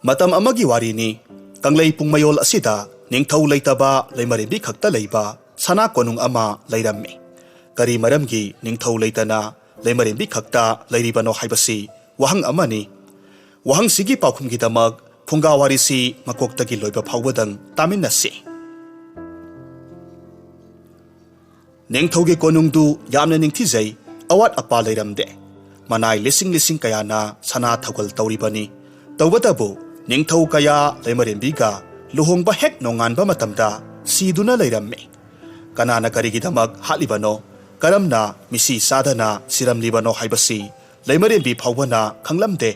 Matam amagi warini, Kanglay Pungmayol asida, Ningthau leitaba Laimarimbi khakta leiba, Sana konung ama leirammi. Kari maramgi Ningthau leitana, Laimarimbi khakta leiribano haibasi, Wahang amani. Wahang sigi paukhumgidamag, Phunga warisi makoktagi loiba phawbadang taminasi. Ningthaugi konungdu yamna ningthizai, awat apa leiramde. Manai lising kayana sana thawgal tauribani. Tawbatabu, Ningthau kaya Laimarimbiga, luhongba hek nonganba matamda, siduna leirammi. Kanana karigidamag halibano, karamna misi sadana siramlibano haibasi, Laimarimbi phawbana khanglamde.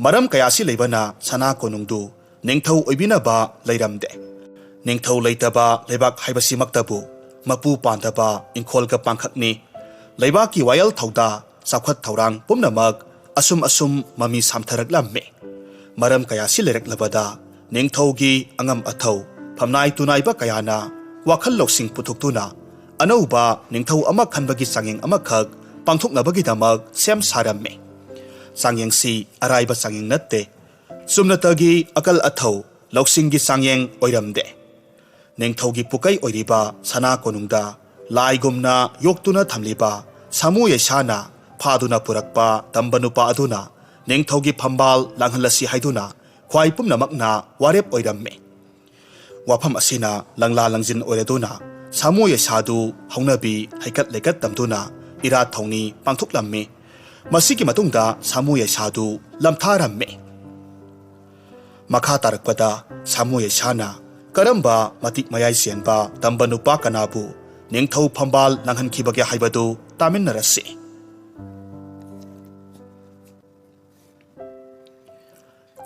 Maram kaya si leibana sana konungdu, Ningthau oibinaba leiramde. Ningthau leitaba leibak haibasi maktabu, Mapu pandaba inkolga pangkhakni. Leibaki wayal thauda, Sakhwat thaurang pumnamag, asum mami samtharaklammi. Maram kaya si lereklabada, Ningthaugi angam athau, Phamnai tunaiba kayana, Wakhal loksing putuktuna, Anauba Ningthau ama khanbagi sangeng amakhak, Pangthoknabagidamag sem sarammi. Sangyeng si araiba sangyeng natte, Sumnatagi akal athau, Loksinggi sangyeng oiramde. Ningthaugi pukai oiriba sana konungda, Laigumna yoktuna thamliba, Samu yesana, Phaduna purakpa tambanupa aduna, Ningthaugi phambal langhalasi haiduna, Khwai pumnamakna warep oirammi. Wafam asina langla langjin oiraduna, Samu yesadu haunabi haikat lekat tamduna, Ira thongni pangthoklammi. Masiki matungda Samu yesadu lamtharammi. Makha tarakpada Samu yesana, Karamba matik mayai sienba tambanupa kanabu, Ningthau phambal langhankibage haibadu taminarasi.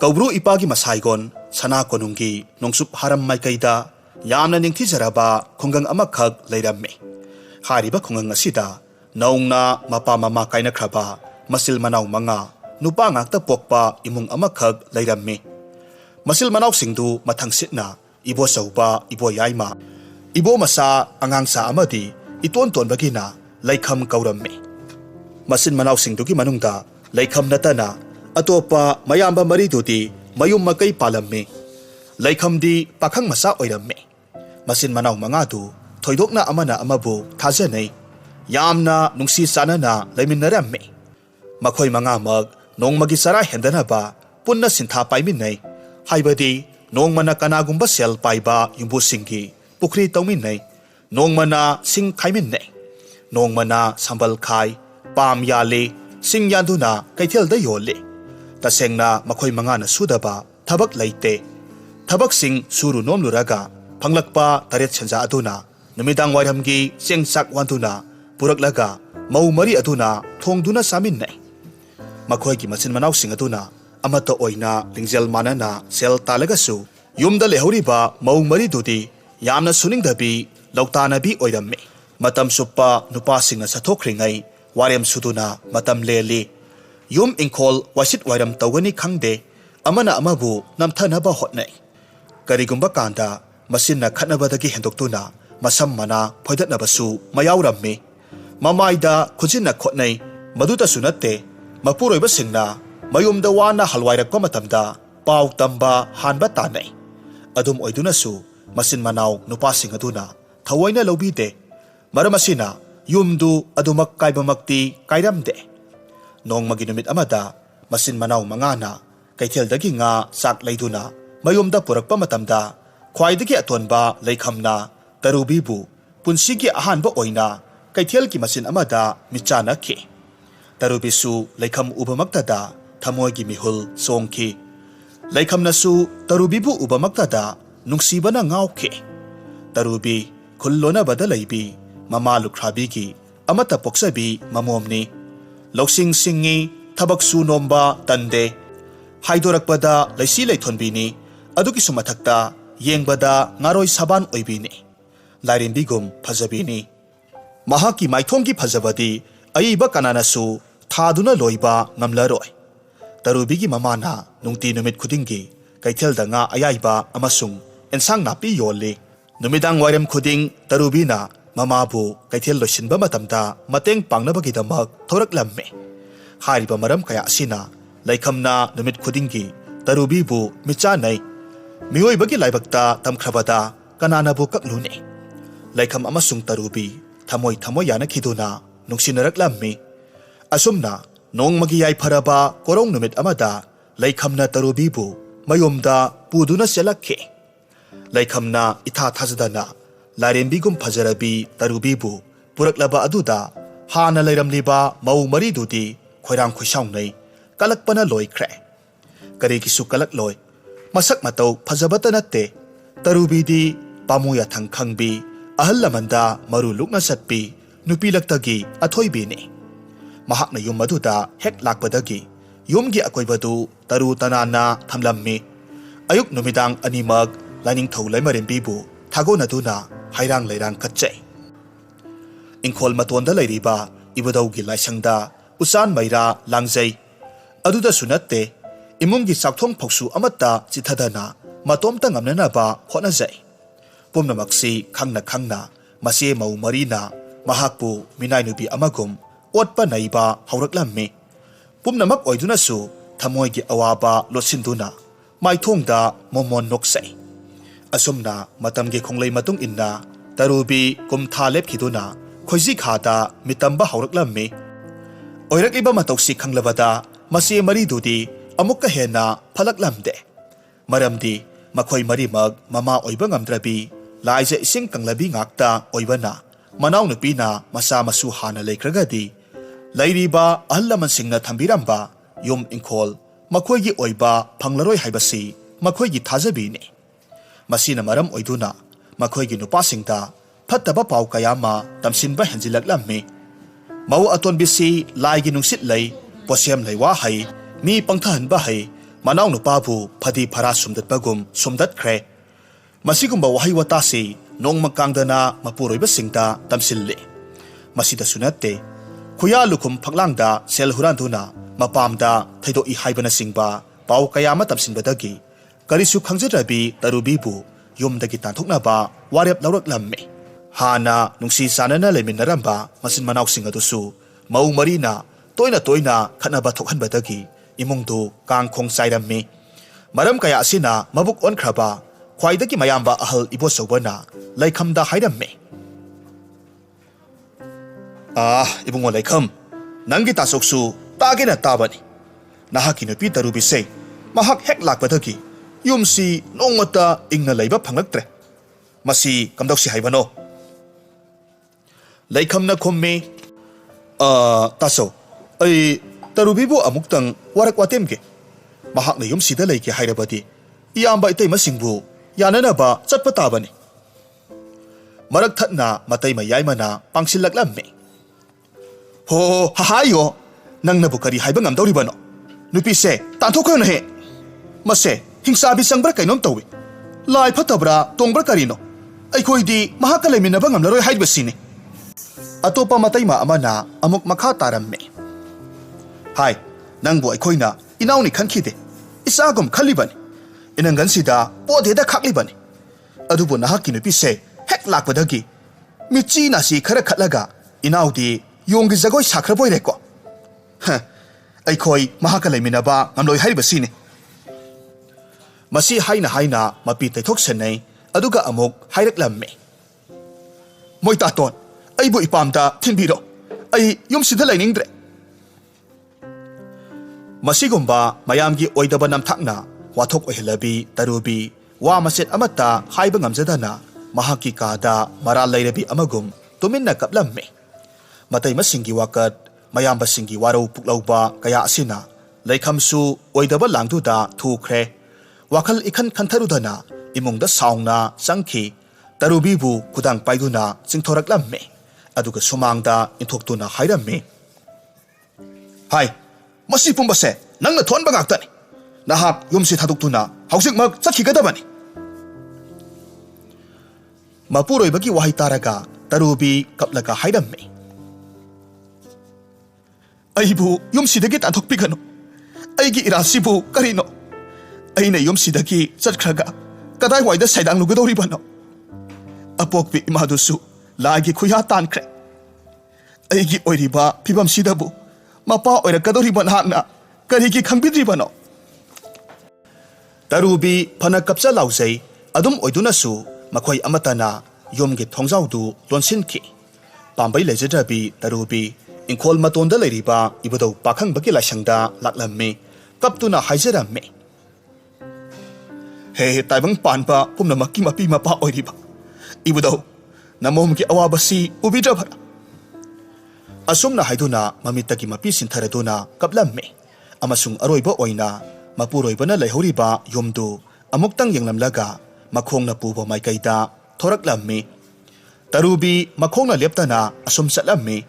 Kaubru ipagi masaigon, sana konunggi, nungsup haram maikaida, yamna ningthijaraba khungang amakhak leirammi. Hariba khungang asida, naungna mapa mama kainakraba, masil manaw manga, nupa ngakta pokpa imung amakhak leirammi. Masil manaw singdu mathang sitna, ibo sauba, ibo yaima, ibo masa angangsa amadi, iton bagina, laikham kaurammi. Masil manaw singdugi manungda, laikham natana, Atopa mayamba maridudi mayum makai palammi. Laikhamdi pakhang masa oirammi. Masin manaw mangadu thoidokna amana amabu thajanai. Yamna nungsi sanana laiminnarammi. Makhoi mangamag nongmagi sara hendanaba punna sintha paiminai. Haibadi nongmana kanagumba sel paiba yumbusinggi pukri tawminnai. Nongmana sing khaiminai. Nongmana sambal khai pam yale sing yanduna kaithelda yole. Tasengna makhoi mangana sudaba thabak laite. Thabak sing suru nomluraga phanglakpa taret sanja aduna numidang wairamgi sengsak wanduna puraklaga mau mari aduna thongduna saminnai. Makhoi gi machin manaw sing aduna amata oina lingjel manana sel talagasu yumda lehoriba mau mari dudi yamna suningdabi lautanabi oirammi. Matam suppa nupa singna sathokringai warem suduna matam leli. Yum ingkol wasit wairam tawgani khangde, amana amabu namthanaba hotnai. Karigumba kanda, masinna khatnabadagi hendoktuna, masam mana phoidatnabasu mayaurammi. Mamaida khujinna khotnai, maduta sunatte, mapuroiba singna, mayumda wana halwairakpa matamda, pau tamba hanba tanai. Adum oidunasu, masin manaw nupasing aduna, thawaina lobide. Maramasina, yumdu adumak kaibamakti kairamde. Nong maginumit amada, masin manaw mangana, kaitheldagi nga sak layduna, mayumda purakpa matamda, khwaidagi atonba laikhamna, tarubibu, punsigi ahanba oina, kaithelki masin amada michana ki. Tarubisu laikham ubamaktada, thamoygi mihul songki. Laikhamnasu tarubibu ubamaktada, nungsibana ngawki. Tarubi, kullona bada laybi, mama lukrabigi, amata poksabi mamomni. Loksing singi thabak su nomba tande. Haidorakpada laisi laithonbini, aduki sumathakta yengbada ngaroi saban oibini. Lairinbigum phajabini. Mahaki maithonggi phajabadi aiba kananasu thaduna loiba ngamlaroi. Tarubigi mamana nungti numit khudingi kaithelda nga ayaiba amasung ensang napi yoli. Numidang wairem khuding tarubina mamabu kaithel loisinba matamda mateng pangnabagidamag thoraklammi. Hariba maram kaya asina laikhamna numit khudingi ꯇꯔꯨꯕꯤꯕꯨ ꯃꯤꯆꯥꯅꯩ ꯃꯤꯑꯣꯏꯕꯒꯤ ꯂꯥꯏꯕꯛꯇ ꯇꯝꯈ꯭ꯔꯕꯗ ꯀꯅꯥꯅꯕꯨ ꯀꯛꯂꯨꯅꯤ ꯂꯩꯈꯝ ꯑꯃꯁꯨꯡ ꯇꯔꯨꯕꯤ ꯊꯃꯣꯏ ꯊꯃꯣꯏ ꯌꯥꯅꯈꯤꯗꯨꯅ ꯅꯨꯡꯁꯤꯅꯔꯛꯂꯝꯃꯤ ꯑꯁꯨꯝꯅ ꯅꯣꯡꯃꯒꯤ ꯌꯥꯏꯐꯔꯕ ꯀꯣꯔꯧ ꯅꯨꯃꯤꯠ ꯑꯃꯗ ꯂꯩꯈꯝꯅ ꯇꯔꯨꯕꯤꯕꯨ ꯃꯌꯨꯝꯗ ꯄꯨꯗꯨꯅ ꯆꯦꯜꯂꯛꯈꯤ ꯂꯩꯈꯝꯅ ꯏꯊꯥ ꯊꯥꯖꯗꯅ ꯂꯥꯏꯔꯦꯝꯕꯤꯒꯨꯝ ꯐꯖꯔꯕꯤ ꯇꯔꯨꯕꯤꯕꯨ ꯄꯨꯔꯛꯂꯕ ꯑꯗꯨꯗ ꯍꯥꯟꯅ ꯂꯩꯔꯝꯂꯤꯕ ꯃꯧ ꯃꯔꯤꯗꯨꯗꯤ ꯈꯣꯏꯔꯥꯡ ꯈꯣꯏꯁꯥꯎꯅꯩ ꯀꯂꯛꯄꯅ ꯂꯣꯏꯈ꯭ꯔꯦ ꯀꯔꯤꯒꯤꯁꯨ ꯀꯂꯛꯂꯣꯏ ꯃꯁꯛ ꯃꯇꯧ ꯐꯖꯕꯇ ꯅꯠꯇꯦ ꯇꯔꯨꯕꯤꯗꯤ ꯄꯥꯃꯨ ꯌꯥꯊꯪ ꯈꯪꯕꯤ ꯑꯍꯜ ꯂꯃꯟꯗ ꯃꯔꯨ ꯂꯨꯛꯅ ꯆꯠꯄꯤ ꯅꯨꯄꯤꯂꯛꯇꯒꯤ ꯑꯊꯣꯏꯕꯤꯅꯤ ꯃꯍꯥꯛꯅ ꯌꯨꯝ ꯑꯗꯨꯗ ꯍꯦꯛ ꯂꯥꯛꯄꯗꯒꯤ ꯌꯨꯝꯒꯤ ꯑꯀꯣꯏꯕꯗꯨ ꯇꯔꯨ ꯇꯅꯥꯟꯅ ꯊꯝꯂꯝꯃꯤ ꯑꯌꯨꯛ ꯅꯨꯃꯤꯗꯥꯡ ꯑꯅꯤꯃꯛ ꯂꯥꯏꯅꯤꯡꯊꯧ ꯂꯩꯃꯔꯦꯝꯕꯤꯕꯨ ꯊꯥꯒꯣꯟꯅꯗꯨꯅ ꯍꯩꯔꯥꯡ ꯂꯩꯔꯥꯡ ꯀꯠꯆꯩ ꯏꯪꯈꯣꯜ ꯃꯇꯣꯟꯗ ꯂꯩꯔꯤꯕ ꯏꯕꯨꯙꯧꯒꯤ ꯂꯥꯏꯁꯪꯗ ꯎꯆꯥꯟ ꯃꯩꯔꯥ ꯂꯥꯡꯖꯩ ꯑꯗꯨꯗꯁꯨ ꯅꯠꯇꯦ ꯏꯃꯨꯡꯒꯤ ꯆꯥꯛꯊꯣꯡ ꯐꯧꯁꯨ ꯑꯃꯠꯇ ꯆꯤꯊꯗꯅ ꯃꯇꯣꯝꯇ ꯉꯝꯅꯅꯕ ꯍꯣꯠꯅꯖꯩ ꯄꯨꯝꯅꯃꯛꯁꯤ ꯈꯪꯅ ꯈꯪꯅ ꯃꯆꯦ ꯃꯧ ꯃꯔꯤꯅ ꯃꯍꯥꯛꯄꯨ ꯃꯤꯅꯥꯏ ꯅꯨꯄꯤ ꯑꯃꯒꯨꯝ ꯑꯣꯠꯄ ꯅꯩꯕ ꯍꯧꯔꯛꯂꯝꯃꯤ ꯄꯨꯝꯅꯃꯛ ꯑꯣꯏꯗꯨꯅꯁꯨ ꯊꯃꯣꯏꯒꯤ ꯑꯋꯥꯕ ꯂꯣꯠꯁꯤꯟꯗꯨꯅ ꯃꯥꯏꯊꯣꯡꯗ ꯃꯣꯃꯣꯟ ꯅꯣꯛꯆꯩ ꯑꯁꯨꯝꯅ ꯃꯇꯝꯒꯤ ꯈꯣꯡꯂꯩ ꯃꯇꯨꯡ ꯏꯟꯅ ꯇꯔꯨꯕꯤ ꯀꯨꯝꯊꯥ ꯂꯦꯞꯈꯤꯗꯨꯅ ꯈꯣꯏꯖꯤ ꯈꯥꯗ ꯃꯤꯇꯝꯕ ꯍꯧꯔꯛꯂꯝꯃꯤ ꯑꯣꯏꯔꯛꯂꯤꯕ ꯃꯇꯧꯁꯤ ꯈꯪꯂꯕꯗ ꯃꯆꯦ ꯃꯔꯤꯗꯨꯗꯤ ꯑꯃꯨꯛꯀ ꯍꯦꯟꯅ ꯐꯠꯂꯛꯂꯝꯗꯦ ꯃꯔꯝꯗꯤ ꯃꯈꯣꯏ ꯃꯔꯤꯃꯛ ꯃꯃꯥ ꯑꯣꯏꯕ ꯉꯝꯗ꯭ꯔꯕꯤ ꯂꯥꯏꯖ ꯏꯁꯤꯡ ꯀꯪꯂꯕꯤ ꯉꯥꯛꯇ ꯑꯣꯏꯕꯅ ꯃꯅꯥꯎꯅꯨꯄꯤꯅ ꯃꯆꯥ ꯃꯁꯨ ꯍꯥꯟꯅ ꯂꯩꯈ꯭ꯔꯒꯗꯤ ꯂꯩꯔꯤꯕ ꯑꯍꯜ ꯂꯃꯟꯁꯤꯡꯅ ꯊꯝꯕꯤꯔꯝꯕ ꯌꯨꯝ ꯏꯪꯈꯣꯜ ꯃꯈꯣꯏꯒꯤ ꯑꯣꯏꯕ ꯐꯪꯂꯔꯣꯏ ꯍꯥꯏꯕꯁꯤ ꯃꯈꯣꯏꯒꯤ ꯊꯥꯖꯕꯤꯅꯤ ꯃꯁꯤꯅ ꯃꯔꯝ ꯑꯣꯏꯗꯨꯅ ꯃꯈꯣꯏꯒꯤ ꯅꯨꯄꯥꯁꯤꯡꯗ ꯐꯠꯇꯕ ꯄꯥꯎ ꯀꯌꯥ ꯑꯃ ꯇꯝꯁꯤꯟꯕ ꯍꯦꯟꯖꯤꯜꯂꯛꯂꯝꯃꯤ ꯃꯧ ꯑꯇꯣꯟꯕꯤꯁꯤ ꯂꯥꯏꯒꯤ ꯅꯨꯡꯁꯤꯠ ꯂꯩ ꯄꯣꯠꯁꯦꯝ ꯂꯩꯋꯥ ꯍꯩ ꯃꯤ ꯄꯪꯊꯍꯟꯕ ꯍꯩ ꯃꯅꯥꯎꯅꯨꯄꯥꯕꯨ ꯐꯗꯤ ꯐꯔꯥ ꯁꯨꯝꯗꯠꯄꯒꯨꯝ ꯁꯨꯝꯗꯠꯈ꯭ꯔꯦ ꯃꯁꯤꯒꯨꯝꯕ ꯋꯥꯍꯩ ꯋꯥꯇꯥꯁꯤ ꯅꯣꯡꯃ ꯀꯥꯡꯗꯅ ꯃꯄꯨꯔꯣꯏꯕꯁꯤꯡꯗ ꯇꯝꯁꯤꯜꯂꯤ ꯃꯁꯤꯗꯁꯨ ꯅꯠꯇꯦ ꯈꯨꯌꯥ ꯂꯨꯈꯨꯝ ꯐꯛꯂꯥꯡꯗ ꯁꯦꯜ ꯍꯨꯔꯥꯟꯗꯨꯅ ꯃꯄꯥꯝꯗ ꯊꯩꯗꯣꯛꯏ ꯍꯥꯏꯕꯅꯆꯤꯡꯕ ꯄꯥꯎ ꯀꯌꯥ ꯑꯃ ꯇꯝꯁꯤꯟꯕꯗꯒꯤ ꯀꯔꯤꯁꯨ ꯈꯪꯖꯗ꯭ꯔꯕꯤ ꯇꯔꯨꯕꯤꯕꯨ ꯌꯨꯝꯗꯒꯤ ꯇꯥꯟꯊꯣꯛꯅꯕ ꯋꯥꯔꯦꯞ ꯂꯧꯔꯛꯂꯝꯃꯤ ꯍꯥꯟꯅ ꯅꯨꯡꯁꯤ ꯆꯥꯟꯅꯅ ꯂꯩꯃꯤꯟꯅꯔꯝꯕ ꯃꯆꯤꯟ ꯃꯅꯥꯎꯁꯤꯡ ꯑꯗꯨꯁꯨ ꯃꯧ ꯃꯔꯤꯅ ꯇꯣꯏꯅ ꯇꯣꯏꯅ ꯈꯠꯅꯕ ꯊꯣꯛꯍꯟꯕꯗꯒꯤ ꯏꯃꯨꯡꯗꯨ ꯀꯥꯡꯈꯣꯡ ꯆꯥꯏꯔꯝꯃꯤ ꯃꯔꯝ ꯀꯌꯥ ꯑꯁꯤꯅ ꯃꯕꯨꯛ ꯑꯣꯟꯈ꯭ꯔꯕ ꯈ꯭ꯋꯥꯏꯗꯒꯤ ꯃꯌꯥꯝꯕ ꯑꯍꯜ ꯏꯕꯣꯆꯧꯕꯅ ꯂꯩꯈꯝꯗ ꯍꯥꯏꯔꯝꯃꯤ ꯏꯕꯨꯡꯉꯣ ꯂꯩꯈꯝ ꯅꯪꯒꯤ ꯇꯥꯆꯣꯛꯁꯨ ꯇꯥꯒꯦꯅ ꯇꯥꯕꯅꯤ ꯅꯍꯥꯛꯀꯤ ꯅꯨꯄꯤ ꯇꯔꯨꯕꯤꯁꯦ ꯃꯍꯥꯛ ꯍꯦꯛ ꯂꯥꯛꯄꯗꯒꯤ ꯌꯨꯝꯁꯤ ꯅꯣꯡꯃꯇ ꯏꯪꯅ ꯂꯩꯕ ꯐꯪꯂꯛꯇ꯭ꯔꯦ ꯃꯁꯤ ꯀꯝꯗꯧꯁꯤ ꯍꯥꯏꯕꯅꯣ ꯂꯩꯈꯝꯅ ꯈꯨꯝꯃꯤ ꯇꯥꯆꯧ ꯑꯩ ꯇꯔꯨꯕꯤꯕꯨ ꯑꯃꯨꯛꯇꯪ ꯋꯥꯔꯛ ꯋꯥꯇꯦꯝꯒꯦ ꯃꯍꯥꯛꯅ ꯌꯨꯝꯁꯤꯗ ꯂꯩꯒꯦ ꯍꯥꯏꯔꯕꯗꯤ ꯏꯌꯥꯝꯕ ꯏꯇꯩꯃꯁꯤꯡꯕꯨ ꯌꯥꯅꯅꯕ ꯆꯠꯄ ꯇꯥꯕꯅꯤ ꯃꯔꯛ ꯊꯠꯅ ꯃꯇꯩ ꯃꯌꯥꯏꯃꯅ ꯄꯥꯡꯁꯤꯜꯂꯛꯂꯝꯃꯤ ꯍꯣ ꯍꯥꯏꯌꯣ ꯅꯪꯅꯕꯨ ꯀꯔꯤ ꯍꯥꯏꯕ ꯉꯝꯗꯧꯔꯤꯕꯅꯣ ꯅꯨꯄꯤꯁꯦ ꯇꯥꯟꯊꯣꯛꯈ꯭ꯔꯅꯨꯍꯦ ꯃꯁꯦ ꯍꯤꯡꯁꯥꯕꯤ ꯆꯪꯕ꯭ꯔꯥ ꯀꯩꯅꯣꯝ ꯇꯧꯏ ꯂꯥꯏ ꯐꯠꯇꯕ꯭ꯔꯥ ꯇꯣꯡꯕ꯭ꯔꯥ ꯀꯔꯤꯅꯣ ꯑꯩꯈꯣꯏꯗꯤ ꯃꯍꯥꯛꯀ ꯂꯩꯃꯤꯟꯅꯕ ꯉꯝꯂꯔꯣꯏ ꯍꯥꯏꯕꯁꯤꯅꯤ ꯑꯇꯣꯞꯄ ꯃꯇꯩꯃ ꯑꯃꯅ ꯑꯃꯨꯛ ꯃꯈꯥ ꯇꯥꯔꯝꯃꯤ ꯍꯥꯏ ꯅꯪꯕꯨ ꯑꯩꯈꯣꯏꯅ ꯏꯅꯥꯎꯅꯤ ꯈꯟꯈꯤꯗꯦ ꯏꯆꯥꯒꯨꯝ ꯈꯜꯂꯤꯕꯅꯤ ꯏꯅꯪꯒꯟꯁꯤꯗ ꯄꯣꯠ ꯈꯥꯛꯂꯤꯕꯅꯤ ꯑꯗꯨꯕꯨ ꯅꯍꯥꯛꯀꯤ ꯅꯨꯄꯤꯁꯦ ꯍꯦꯛ ꯂꯥꯛꯄꯗꯒꯤ ꯃꯤꯠꯆꯤ ꯅꯥꯆꯤ ꯈꯔ ꯈꯠꯂꯒ ꯏꯅꯥꯎꯗꯤ ꯌꯣꯡꯒꯤ ꯖꯒꯣꯏ ꯁꯥꯈ꯭ꯔꯕꯣꯏꯔꯦꯀꯣ ꯑꯩꯈꯣꯏ ꯃꯍꯥꯛꯀ ꯂꯩꯃꯤꯟꯅꯕ ꯉꯝꯂꯣꯏ ꯍꯥꯏꯔꯤꯕꯁꯤꯅꯤ ꯃꯁꯤ ꯍꯥꯏꯅ ꯍꯥꯏꯅ ꯃꯄꯤ ꯇꯩꯊꯣꯛꯁꯟꯅꯩ ꯑꯗꯨꯒ ꯑꯃꯨꯛ ꯍꯥꯏꯔꯛꯂꯝꯃꯤ ꯃꯣꯏꯇꯥꯇꯣꯟ ꯑꯩꯕꯨ ꯏꯄꯥꯝꯗ ꯊꯤꯟꯕꯤꯔꯣ ꯑꯩ ꯌꯨꯝꯁꯤꯗ ꯂꯩꯅꯤꯡꯗ꯭ꯔꯦ ꯃꯁꯤꯒꯨꯝꯕ ꯃꯌꯥꯝꯒꯤ ꯑꯣꯏꯗꯕ ꯅꯝꯊꯥꯛꯅ ꯋꯥꯊꯣꯛ ꯑꯣꯏꯍꯜꯂꯕꯤ ꯇꯔꯨꯕꯤ ꯋꯥ ꯃꯆꯦꯠ ꯑꯃꯠꯇ ꯍꯥꯏꯕ ꯉꯝꯖꯗꯅ ꯃꯍꯥꯛꯀꯤ ꯀꯥꯗ ꯃꯔꯥꯜ ꯂꯩꯔꯕꯤ ꯑꯃꯒꯨꯝ ꯇꯨꯃꯤꯟꯅ ꯀꯞꯂꯝꯃꯤ ꯃꯇꯩꯃꯁꯤꯡꯒꯤ ꯋꯥꯀꯠ ꯃꯌꯥꯝꯕꯁꯤꯡꯒꯤ ꯋꯥꯔꯧ ꯄꯨꯛꯂꯧꯕ ꯀꯌꯥ ꯑꯁꯤꯅ ꯂꯩꯈꯝꯁꯨ ꯑꯣꯏꯗꯕ ꯂꯥꯡꯗꯨꯗ ꯊꯨꯈ꯭ꯔꯦ ꯋꯥꯈꯜ ꯏꯈꯟ ꯈꯟꯊꯔꯨꯗꯅ ꯏꯃꯨꯡꯗ ꯁꯥꯎꯅ ꯆꯪꯈꯤ ꯇꯔꯨꯕꯤꯕꯨ ꯈꯨꯗꯥꯡ ꯄꯥꯏꯗꯨꯅ ꯆꯤꯡꯊꯣꯔꯛꯂꯝꯃꯤ ꯑꯗꯨꯒ ꯁꯨꯃꯥꯡꯗ ꯏꯟꯊꯣꯛꯇꯨꯅ ꯍꯥꯏꯔꯝꯃꯤ ꯍꯥꯏ ꯃꯁꯤ ꯄꯨꯝꯕꯁꯦ ꯅꯪꯅ ꯊꯣꯛꯍꯟꯕ ꯉꯥꯛꯇꯅꯤ ꯅꯍꯥꯛ ꯌꯨꯝꯁꯤ ꯊꯥꯗꯣꯛꯇꯨꯅ ꯍꯧꯖꯤꯛꯃꯛ ꯆꯠꯈꯤꯒꯗꯕꯅꯤ ꯃꯄꯨꯔꯣꯏꯕꯒꯤ ꯋꯥꯍꯩ ꯇꯥꯔꯒ ꯇꯔꯨꯕꯤ ꯀꯞꯂꯒ ꯍꯥꯏꯔꯝꯃꯤ ꯑꯩꯕꯨ ꯌꯨꯝꯁꯤꯗꯒꯤ ꯇꯥꯟꯊꯣꯛꯄꯤꯒꯅꯨ ꯑꯩꯒꯤ ꯏꯔꯥꯜꯁꯤꯕꯨ ꯀꯔꯤꯅꯣ ꯑꯩꯅ ꯌꯨꯝꯁꯤꯗꯒꯤ ꯆꯠꯈ꯭ꯔꯒ ꯀꯗꯥꯏꯋꯥꯏꯗ ꯁꯩꯗꯥꯡꯂꯨꯒꯗꯧꯔꯤꯕꯅꯣ ꯑꯄꯣꯛꯄꯤ ꯏꯃꯥꯗꯨꯁꯨ ꯂꯥꯏꯒꯤ ꯈꯨꯌꯥ ꯇꯥꯟꯈ꯭ꯔꯦ ꯑꯩꯒꯤ ꯑꯣꯏꯔꯤꯕ ꯐꯤꯕꯝꯁꯤꯗꯕꯨ ꯃꯄꯥ ꯑꯣꯏꯔꯛꯀꯗꯧꯔꯤꯕ ꯅꯍꯥꯛꯅ ꯀꯔꯤꯒꯤ ꯈꯪꯕꯤꯗ꯭ꯔꯤꯕꯅꯣ Tarubi phana kapcha laujai adum oidunasu makhoi amatana yomgi thongjaudu lonsinki pambai lejadrabi tarubi ingkhol matonda leiriba ibadau pakhang baki laisangda laklammi kaptuna haijaramme he taibang panpa pumnamakki mapi mapa oiriba ibadau namomgi awabasi ubidra asumna haiduna mamitaki mapi sintharaduna kaplamme amasung aroiba oina mapuroibana leihoriba yomdu amuktang yenglamlaga makhongna puba maikaida thoraklammi tarubi makhongna leptana asum satlammi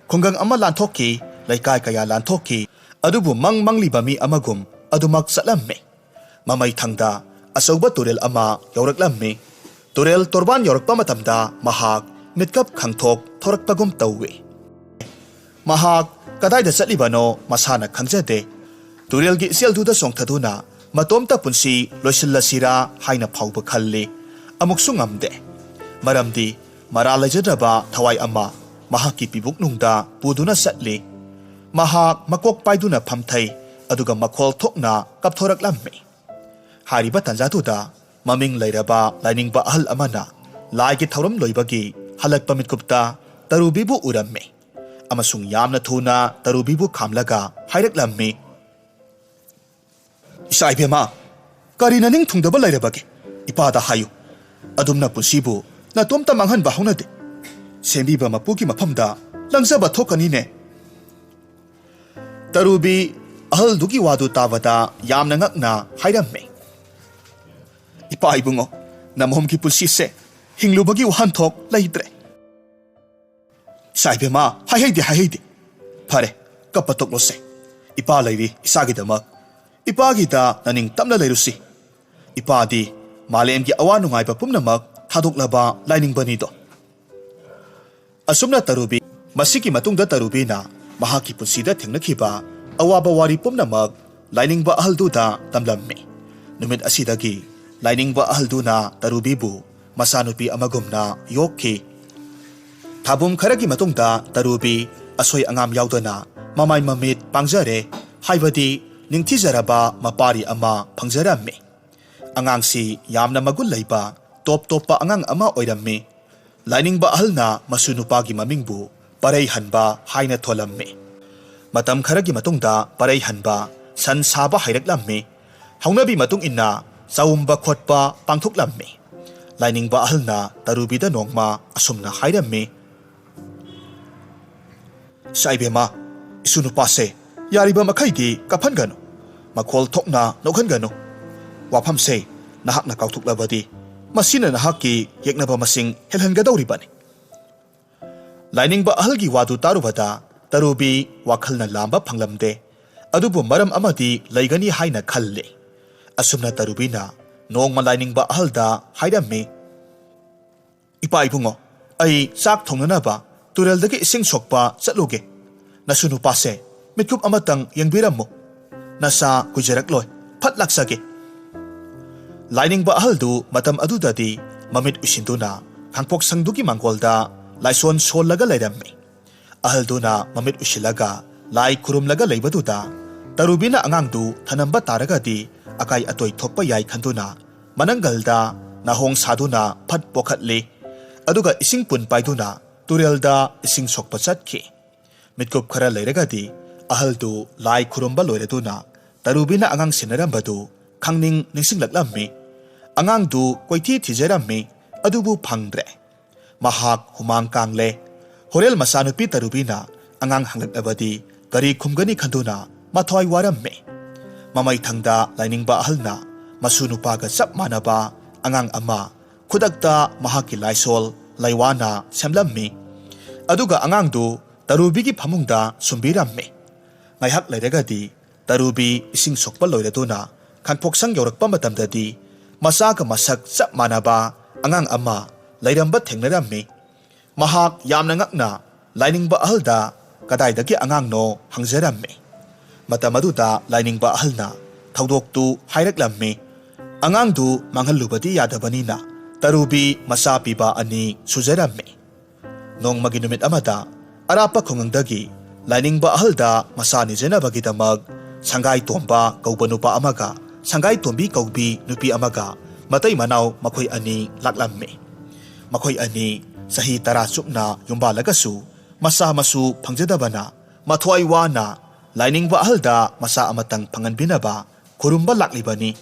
khungang ama lanthokki laikai kaya lanthokki adubu mangliba mi amagum adumak satlamme mamai thangda asauba turel ama yauraklammi turel torban yaurakpa matamda mahak mitkap khangthok thorakpagum tawwe mahak kadaida chatlibano masana khangjade turelgi selduda songthaduna matomta punsi loisillasira haina phauba khalli amuksu ngamde maramdi mara lejadraba thawai ama mahaki pibuk nungda puduna satli mahak makok paiduna phamthai aduga makhol thokna kapthoraklammi hariba tanjatuda maming leiraba lainingba ahal amana laigi thauram loibagi halakpa mitkupta tarubibu uramme amasung yamna thuna tarubibu khamlaga hairaklammi Isaibema, karina ning thungdaba lairabage ipada hayu adumna pusibu na tomta manghan bahunade sembiba mapuki maphamda langsaba thokani ne tarubi ahal dugi wadu tawada yamna ngakna hairamme ipa ibungo namhomki pulsi se hinglubagi wahan thok laitre Isaibema haihide phare kapatok lose ipa lairi isagi damak Ipagita naning tamna leirusi. Ipadi malemgi awa nungay pa pumnamak thadoklaba laining banido. Asumna tarubi masiki matungda tarubi na mahaki punsida thengnakhiba awaba wari pumnamak laining ba ahalduda tamlammi. Numit asidagi laining ba ahaldu na tarubibu masanupi amagumna yokki. Thabum kharagi matungda tarubi asoy angam yaudana mamay mamit pangjare haibadi ningthijaraba mapari ama phangjarammi angangsi yamna magul leiba top angang ama oirammi lainingba ahalna masunupagi mamingbu parei hanba haina tholammi matam kharagi matungda parei hanba san saba hairaklammi haunabi matung inna saumba khotpa pangthoklammi lainingba ahalna tarubida nongma asumna hairammi saibema isunupase Yariba makaidi kaphangano makhol thokna nokhangano waphamse nahakna kautuklabadi masina nahaki yeknaba masing helhangadawribani lainingba ahalgi wadu tarubada tarubi wakhalna lamba phanglamde adubu maram amadi laigani haina khalle asumna tarubina nongma lainingba ahalda hairammi ipa ibungo ai chak thongnanaba tureldagi ising sokpa chatluge nasunu pase Mitkup amatang yangbiram mo nasa kujarak loy patlaksage Laining ba ahaldu matam adudadi mamit usinduna hangpok sangdugi mangkolda laison sollaga lairammi ahalduna mamit usilaga lai kurumlaga leibaduda tarubina angangdu thanamba taragadi akai atoi thokpa yai khanduna manangalda nahong saduna phat pokhatli aduga ising pun paiduna turelda ising sokpa chatki mitkup khara leiragadi ahaldu lai kurumba loiraduna tarubina angang sinarambadu khangning ningsinglaklammi angangdu koithi thijarammi adubu phangdre mahak humang kangle horel masanupi tarubina angang hanglakabadi kari khumgani khanduna mathoi waramme mamai thangda lainingba ahalna masunupaga chap manaba angang ama khudakta mahaki laisol laiwana semlammi aduga angangdu tarubigi phamungda sumbiramme ngaihak leiragadi tarubi ising sokpa loiraduna khangpoksang yaurakpa matamdadi masaga masak chap manaba angang ama lairamba thengnarammi mahak yamna ngakna lainingba ahalda kadaidagi angang no hangjarammi matamaduda lainingba ahalna thaudoktu hairaklammi angangdu manghalubadi yadabanina tarubi masa piba ani sujarammi nongmagi numit amada arapa khongangdagi lainingba ahalda masani jenabagidamag sangai tomba kaubanupa amaga Sangai Tombi Kaubi Nupi Amaga Matai Manau Makoi Ani Laklamme Makoi Ani Sahi Tara Supna Yumba Lagasu Masa Masu Pangjadabana Mathuai Wana Lining Ba Ahalda Masa Amatang Panganbinaba Kurumba Laklibani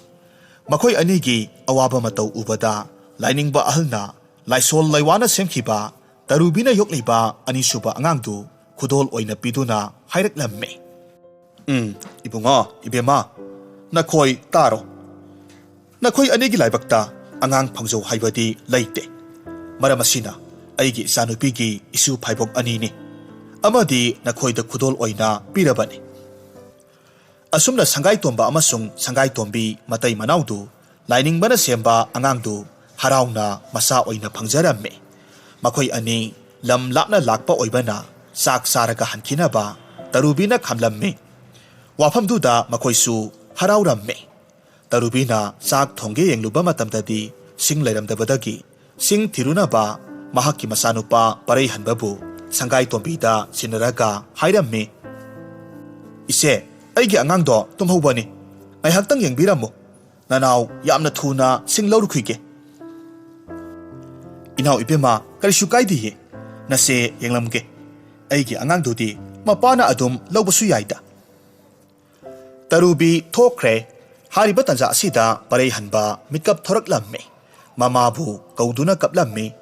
Makoi Anigi Awaba Matau Ubada Lining Ba Ahalna Laisol Laiwana Semkiba Tarubina Yokliba Anisuba Angangdu Kudol Oina Piduna Haireklamme Ibunga Ibema Nakoi Taro Nakoi Anigi Laibakta Angang Pangzo Haibadi Laite Maramasina Aigi Sanupigi Isu Paibok Anini Amadi Nakoi da Kudol Oina Pirabani Asumna Sangai Tomba Amasung Sangai Tombi Matai Manaudu Lining Bana Semba Angangdu Harauna Masa Oina Pangzaramme Makoi Ani Lam Lapna Lakpa Oibana Sak Saraga Hankinaba Tarubina Kamlamme Wafamduda Makoisu Harauраmme Tarubina Sak Thongge Yengluba Matamdadi Sing Lairamdabadagi Sing Tirunaba Mahaki Masanupa Parei Hanbabu Sangai Tombida Sinaraga Hairamme Ise Aigi Angangdo Tumhubani Ngaihaktang Yengbiramu Nanau Yamna Thuna Sing Laurukuige Inau Ibema Karishu Kaidiye Nase Yenglamge Aigi Angangdudi Mapana Adum Laubasu Yaida Tarubi Thokre Hariba Tanja Asida Parei Hanba Mitkap Thoraklamme Mamabu Kauduna Kaplamme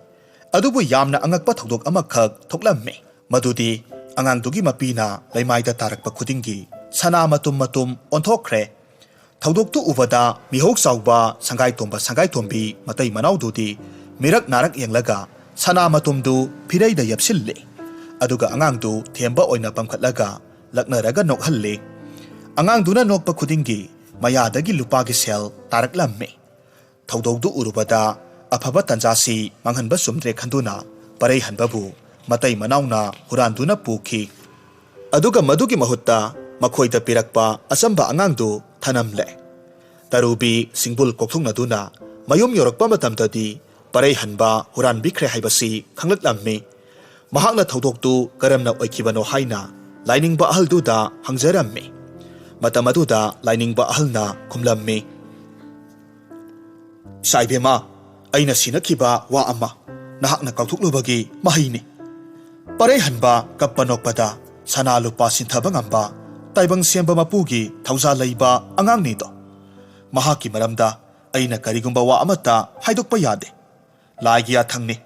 Adubu Yamna Angakpa Thokdok Amakhak Thoklamme Madudi Angangdugi Mapina Laimaida Tarakpa Khudingi Sana Matum Matum Onthokre Thokdok Tu Ubada Mihok Sauba Sangai Tombi Matai Manaududi Mirak Narak Yenglaga Sana Matumdu Piraida Yapsille Aduga Angangdu Themba Oina Pamkhatlaga Laknaraga Nokhalle Angangduna Nokpa Khudingi Mayadagi Lupagi Sel Taraklamme Thokdokdu Urubada Afaba Tanjasi Manghanba Sumdre Khanduna Parei Hanbabu Matai Manauna Huranduna Puki Aduga Madugi Mahutta Makhoida Pirakpa Asamba Angangdu Thanamle Tarubi Singbul Kokthungnaduna Mayum Yorakpa Matamdadi Parei Hanba Huran Bikre Haibasi Khanglaklamme Mahakna Thokdoktu Karamna Oikibano Haina Lining Ba Ahalduda Hangzaramme Matamaduda Lining Ba Ahalna Kumlamme Saibema Aina Sinakiba Wa Ama Nahakna Kautuklubagi Mahini Parei Hanba Kappanokpada Sana Lupa Sinthabangamba Taibang Semba Mapugi Thauza Laiba Angang Nido Mahaki Maramda Aina Karigumba Wa Amata Haidokpa Yade Laigia Thangni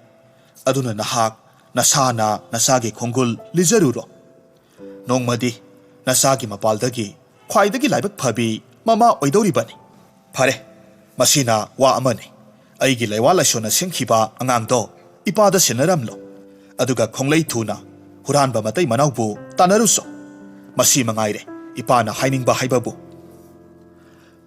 Aduna Nahak Nasana Nasagi Kongul Lizaruro Nongmadi Nasagi Mapaldagi Khwaidagi Laibak Phabi Mama Oidoribani Phare Masina Wa Amani Aigi Laiwala Shona Singkhiba Angangdo Ipada Sinaramlo Aduga Konglei Thuna Huranba Matai Manaubu Tanaruso Masi Mangaire Ipana Hainingba Haibabu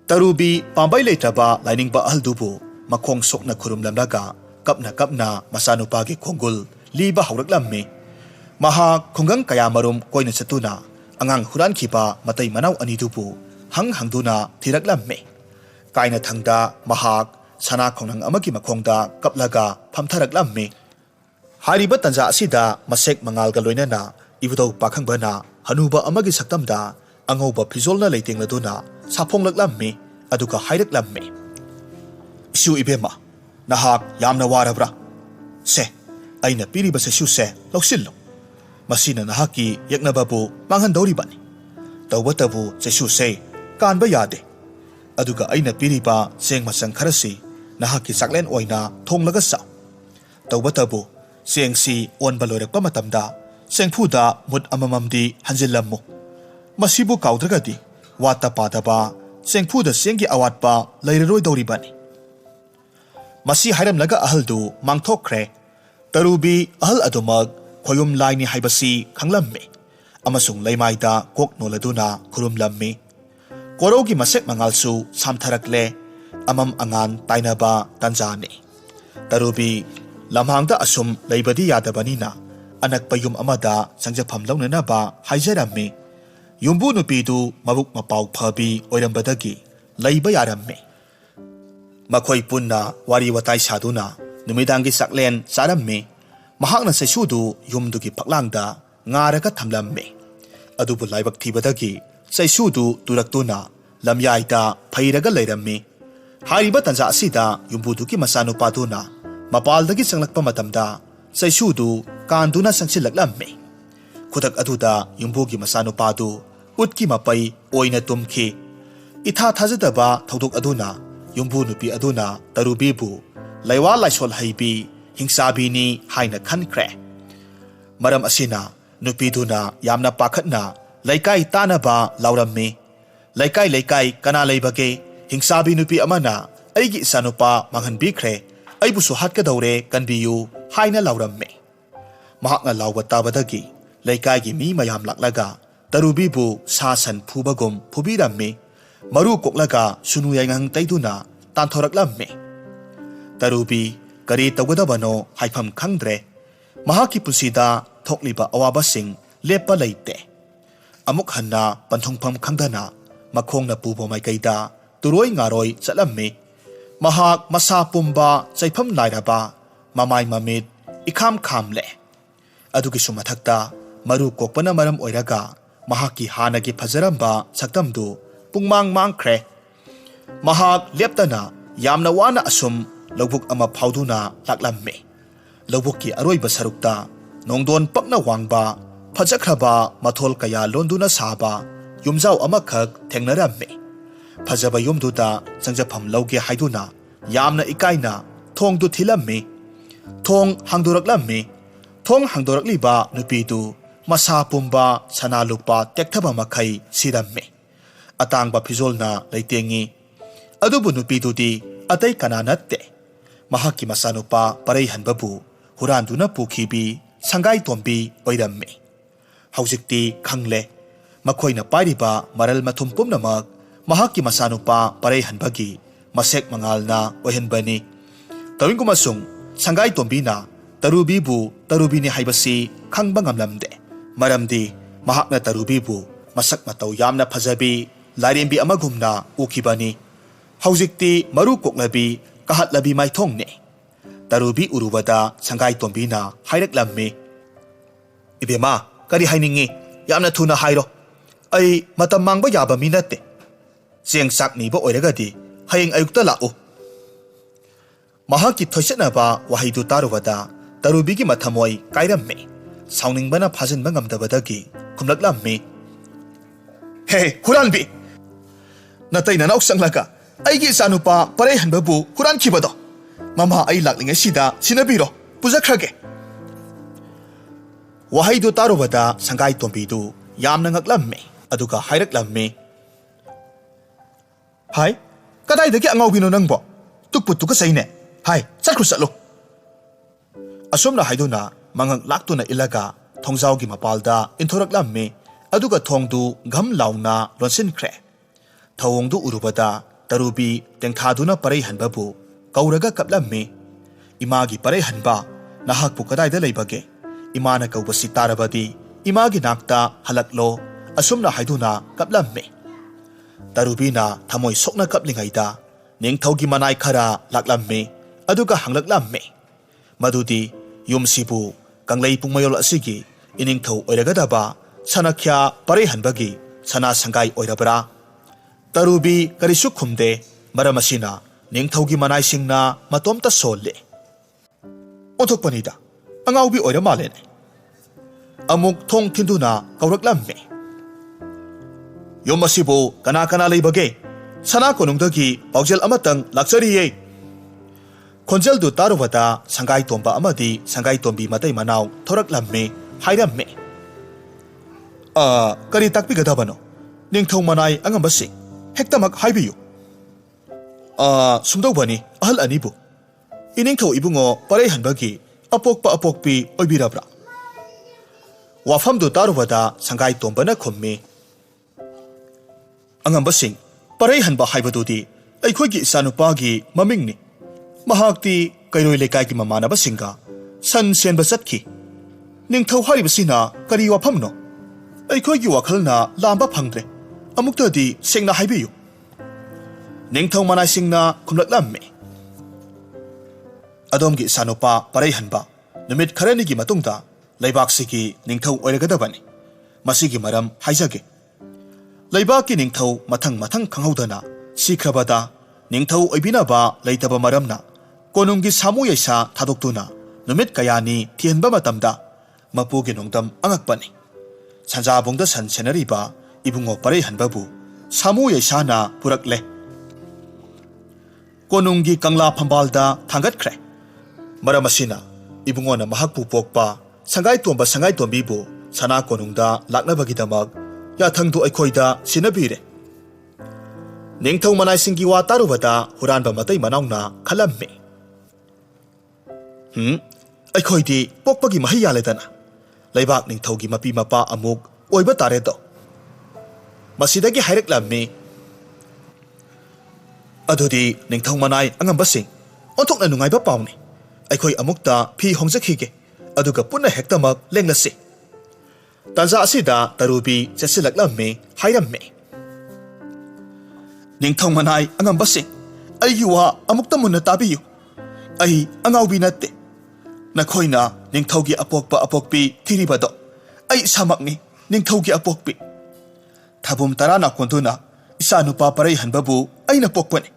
Tarubi Pambai Leitaba Lainingba Ahaldubu Makong Sokna Kurumlamlaga Kapna Masanupagi Kongul Liba Hauraklamme Maha Kongang Kayamarum Koina Satuna Angang Huran Kiba Matai Manau Anidubu Hangduna Tiraklamme Kaina Thangda Mahak Sana Konang Amaki Makongda Kaplaga Pamtharaklamme Hariba Tanja Asida Masek Mangalga Loinana Ibudo Pakangbana Hanuba Amagi Saktamda Angoba Pizolna Leiting Laduna Saponglaklamme Aduka Haireklamme Isu Ibema Nahak Yamna Warabra Se Aina Piriba Sa Shuse Loksillo Masina Nahaki Yaknababu Manghandoribani Tawatabu Sa Shuse Kanba Yade Aduga Aina Piriba Seng Masang Kharasi Nahaki Saklen Oina Thonglaga Sa Tawatabu Seng Si On Balorekpa Matamda Seng Phuda Mut Amamamdi Hanjillamu Masibu Kaudragadi Wata Padaba Seng Phuda Sengi Awatpa Lairaroi Doribani Masi Hairam Laga Ahaldu Mangthokre Tarubi Ahal Adumag Khoyum Laini Haibasi Khanglamme Amasung Laimaida Kok Noladuna Kurumlamme Korogi Masek Mangalsu Samtharakle Amam Angan Tainaba Tanjani Tarubi Lamhangda Asum Laibadi Yadabanina Anak Payum Amada Sangjapam Launanaba Haijaramme Yumbu Nupidu Mabuk Mapau Phabi Oirambadagi Laiba Yaramme Makhoi Punna Wari Watai Saduna Numidangi Saklen Saramme Mahakna Saisudu Yumdugi Paklangda Ngaraga Thamlamme Adubu Laibak Thibadagi Saisudu Turaktuna lamyaida phairaga leirammi. Hariba tanja asida yumbuduki masanupaduna mapaldagi sanglakpa matamda saisudu kanduna sangsilaklammi. Khudak aduda yumbugi masanupadu utki mapai oina tumki. Itha thajadaba thodok aduna yumbu nupi aduna tarubibu laiwa laisol haibi hingsabini haina khankre. Maram asina nupiduna yamna pakhatna laikai tanaba laurammi. Laikai kana leibage hingsabi nupi amana aigi isanupa manghanbikre aibusu hatkadawre kanbiyu haina laurammi. Mahakna lauba tabadagi laikai mi mayam laklaga tarubibu sasan phubagum phubirammi. Maru koklaga sunu yangang taiduna tanthoraklammi. Tarubi kari tawgadabano haifam khangdre. Mahaki pusida thokliba awabasing lepa leite. Amuk hanna panthongpham khangdana makhongna pubo maikaida turoi ngaroi chalammi. Mahak masa pumba chaifam lairaba mamai mamit ikham khamle. Adugi sumathakta maru kokpana maram oiraga mahaki hanagi phajaramba saktamdu pungmang mangkre. Mahak leptana yamna wana asum lobuk ama phauduna laklammi. Lobukki aroiba sarukta nongdon pakna wangba phajakraba mathol kaya londuna saba yumjau amakhak thengnarammi. Phajaba yumduda changjafam lauge haiduna yamna ikaina thongdu thilammi. Thong hangdoraklammi. Thong hangdorakliba nupidu masa pumba sanalupa tekthaba makhai sirammi. Atangba fizolna leitengi. Adubu nupidudi atay kananatte. Mahaki masanupa paray hanbabu huranduna pukhibi sangay tombi oirammi. Haujikti khangle. Makhoyna pairiba maral mathumpum namak mahaki masanupa paray hanbagi masek mangalna oihanbani. Tawing kumasung sangay tombi na tarubibu tarubini haibasi khangbang amlamde. Maramdi mahakna tarubibu masak mataw yamna phajabi larimbi amagumna ukibani. Haujikti maru koklabi kahatlabi maithongne. Tarubi urubada sangay tombi na hairaklammi. Ibema kari hainingi yamna thuna hairo. Ay matam mangba yaba minate. Siyang sakniba oiragadi hayeng ayukta lao. Mahaki thoisanaba wahidu tarubada tarubigi mathamoy kairammi. Sauningbana phajanba ngamdabadagi kumlaklammi. Hey huranbi! Natay nanaok sanglaka aigi sanupa paray hanbabu huran kibado. Mama ay lakling sida sinabiro pujakrage. Wahaydu tarubada sangay tombidu yamna ngaklammi aduga hairaklammi. Hai, kadaydagi angawbino nangbo? Tukput tukasayne. Hai, chatkru chatlo. Asomna haiduna mangak laktuna ilaga thongjawgi mapalda inthoraklammi aduga thongdu gham launa lonsinkre. Thawongdu urubada tarubi tengthaduna paray hanbabu kauraga kaplammi. Imagi paray hanba nahakpu kadayda leibage. Imana kaubasi tarabadi imagi nakta halaklo asumna haiduna kaplammi. Tarubina thamoy sokna kaplingaida ningthawgi manay khara laklammi aduga hanglaklammi. Madudi yumsibu kanglay pungmayol asigi iningthaw oiragadaba sanakya paray hanbagi sana sangay oirabra. Tarubi karisu khumde maramasina ningthawgi manay singna matomta solle. Othokpanida angawbi oira malene. Amuk thong thinduna kauraklammi. Yomasibu kana leibage sana konungdagi paujel amatang laksariye. Konjeldu tarubada sangay tomba amadi sangay tombi matay manaw thoraklammi hairammi. Kari takpigadabano ningthaw manay angambasing hektamak haibiyu. Sumdawbani ahal anibu. Iningthaw ibungo paray hanbagi apokpa apokpi oibirabra. Wafamdu tarubada sangay tombana khummi. Angambasing paray hanba haibadudi aikhoigi isanupagi mamingni. Mahakti kairoi lekaygi mamanabasinga san senba chatki. Ningthaw haribasina kari wafamno? Aikhoigi wakhalna lamba phangdre. Amuktadi sengna haibiyu. Ningthaw manay singna kumlaklammi. Adomgi isanupa paray hanba numit kharanigi matungda laibaksigi ningthaw oiragadabani. Masigi maram haijage. ꯂꯩꯕꯥꯛꯀꯤ ꯅꯤꯡꯊꯧ ꯃꯊꯪ ꯈꯪꯍꯧꯗꯅ ꯁꯤꯈ꯭ꯔꯕꯗ ꯅꯤꯡꯊꯧ ꯑꯣꯏꯕꯤꯅꯕ ꯂꯩꯇꯕ ꯃꯔꯝꯅ ꯀꯣꯅꯨꯡꯒꯤ ꯁꯥꯃꯨ ꯌꯩꯁꯥ ꯊꯥꯗꯣꯛꯇꯨꯅ ꯅꯨꯃꯤꯠ ꯀꯌꯥꯅꯤ ꯊꯤꯍꯟꯕ ꯃꯇꯝꯗ ꯃꯄꯨꯒꯤ ꯅꯣꯡꯗꯝ ꯑꯉꯛꯄꯅꯤ꯫ ꯁꯟꯖꯥꯕꯨꯡꯗ ꯁꯟ ꯁꯦꯟꯅꯔꯤꯕ ꯏꯕꯨꯡꯉꯣ ꯄꯔꯩꯍꯟꯕꯕꯨ ꯁꯥꯃꯨ ꯌꯩꯁꯥꯅ ꯄꯨꯔꯛꯂꯦ꯫ ꯀꯣꯅꯨꯡꯒꯤ ꯀꯪꯂꯥ ꯐꯝꯕꯥꯜꯗ ꯊꯥꯡꯒꯠꯈ꯭ꯔꯦ꯫ ꯃꯔꯝ ꯑꯁꯤꯅ ꯏꯕꯨꯡꯉꯣꯅ ꯃꯍꯥꯛꯄꯨ ꯄꯣꯛꯄ ꯁꯪꯒꯥꯏꯇꯣꯝꯕ ꯁꯪꯒꯥꯏꯇꯣꯝꯕꯤꯕꯨ ꯁꯅꯥ ꯀꯣꯅꯨꯡꯗ ꯂꯥꯛꯅꯕꯒꯤꯗꯃꯛ ꯌꯥꯊꯪꯗꯨ ꯑꯩꯈꯣꯏꯗ ꯁꯤꯟꯅꯕꯤꯔꯦ꯫ ꯅꯤꯡꯊꯧ ꯃꯅꯥꯏꯁꯤꯡꯒꯤ ꯋꯥ ꯇꯥꯔꯨꯕꯗ ꯍꯨꯔꯥꯟꯕ ꯃꯇꯩ ꯃꯅꯥꯎꯅ ꯈꯜꯂꯝꯃꯤ, ꯑꯩꯈꯣꯏꯗꯤ ꯄꯣꯛꯄꯒꯤ ꯃꯍꯩ ꯌꯥꯜꯂꯦꯗꯅ ꯂꯩꯕꯥꯛ ꯅꯤꯡꯊꯧꯒꯤ ꯃꯄꯤ ꯃꯄꯥ ꯑꯃꯨꯛ ꯑꯣꯏꯕ ꯇꯥꯔꯦꯗꯣ꯫ ꯃꯁꯤꯗꯒꯤ ꯍꯥꯏꯔꯛꯂꯝꯃꯤ, ꯑꯗꯨꯗꯤ ꯅꯤꯡꯊꯧ ꯃꯅꯥꯏ ꯑꯉꯝꯕꯁꯤꯡ ꯑꯣꯟꯊꯣꯛꯅ ꯅꯨꯡꯉꯥꯏꯕ ꯄꯥꯎꯅꯤ꯫ ꯑꯩꯈꯣꯏ ꯑꯃꯨꯛꯇ ꯐꯤ ꯍꯣꯡꯖꯈꯤꯒꯦ, ꯑꯗꯨꯒ ꯄꯨꯟꯅ ꯍꯦꯛꯇꯃꯛ ꯂꯦꯡꯂꯁꯤ꯫ ꯇꯥꯟꯖꯥ ꯑꯁꯤꯗ ꯇꯔꯨꯕꯤ ꯆꯦꯠꯁꯤꯜꯂꯛꯂꯝꯃꯤ, ꯍꯥꯏꯔꯝꯃꯤ, ꯅꯤꯡꯊꯧ ꯃꯅꯥꯏ ꯑꯉꯝꯕꯁꯤꯡ, ꯑꯩꯒꯤ ꯋꯥ ꯑꯃꯨꯛꯇ ꯃꯨꯟꯅ ꯇꯥꯕꯤꯌꯨ꯫ ꯑꯩ ꯑꯉꯥꯎꯕꯤ ꯅꯠꯇꯦ꯫ ꯅꯈꯣꯏꯅ ꯅꯤꯡꯊꯧꯒꯤ ꯑꯄꯣꯛꯄ ꯑꯄꯣꯛꯄꯤ ꯊꯤꯔꯤꯕꯗꯣ ꯑꯩ ꯏꯁꯥꯃꯛꯅꯤ ꯅꯤꯡꯊꯧꯒꯤ ꯑꯄꯣꯛꯄꯤ꯫ ꯊꯥꯕꯨꯝ ꯇꯔꯥꯅ ꯀꯣꯟꯗꯨꯅ ꯏꯆꯥ ꯅꯨꯄꯥ ꯄꯔꯩꯍꯟꯕꯕꯨ ꯑꯩꯅ ꯄꯣꯛꯄꯅꯤ꯫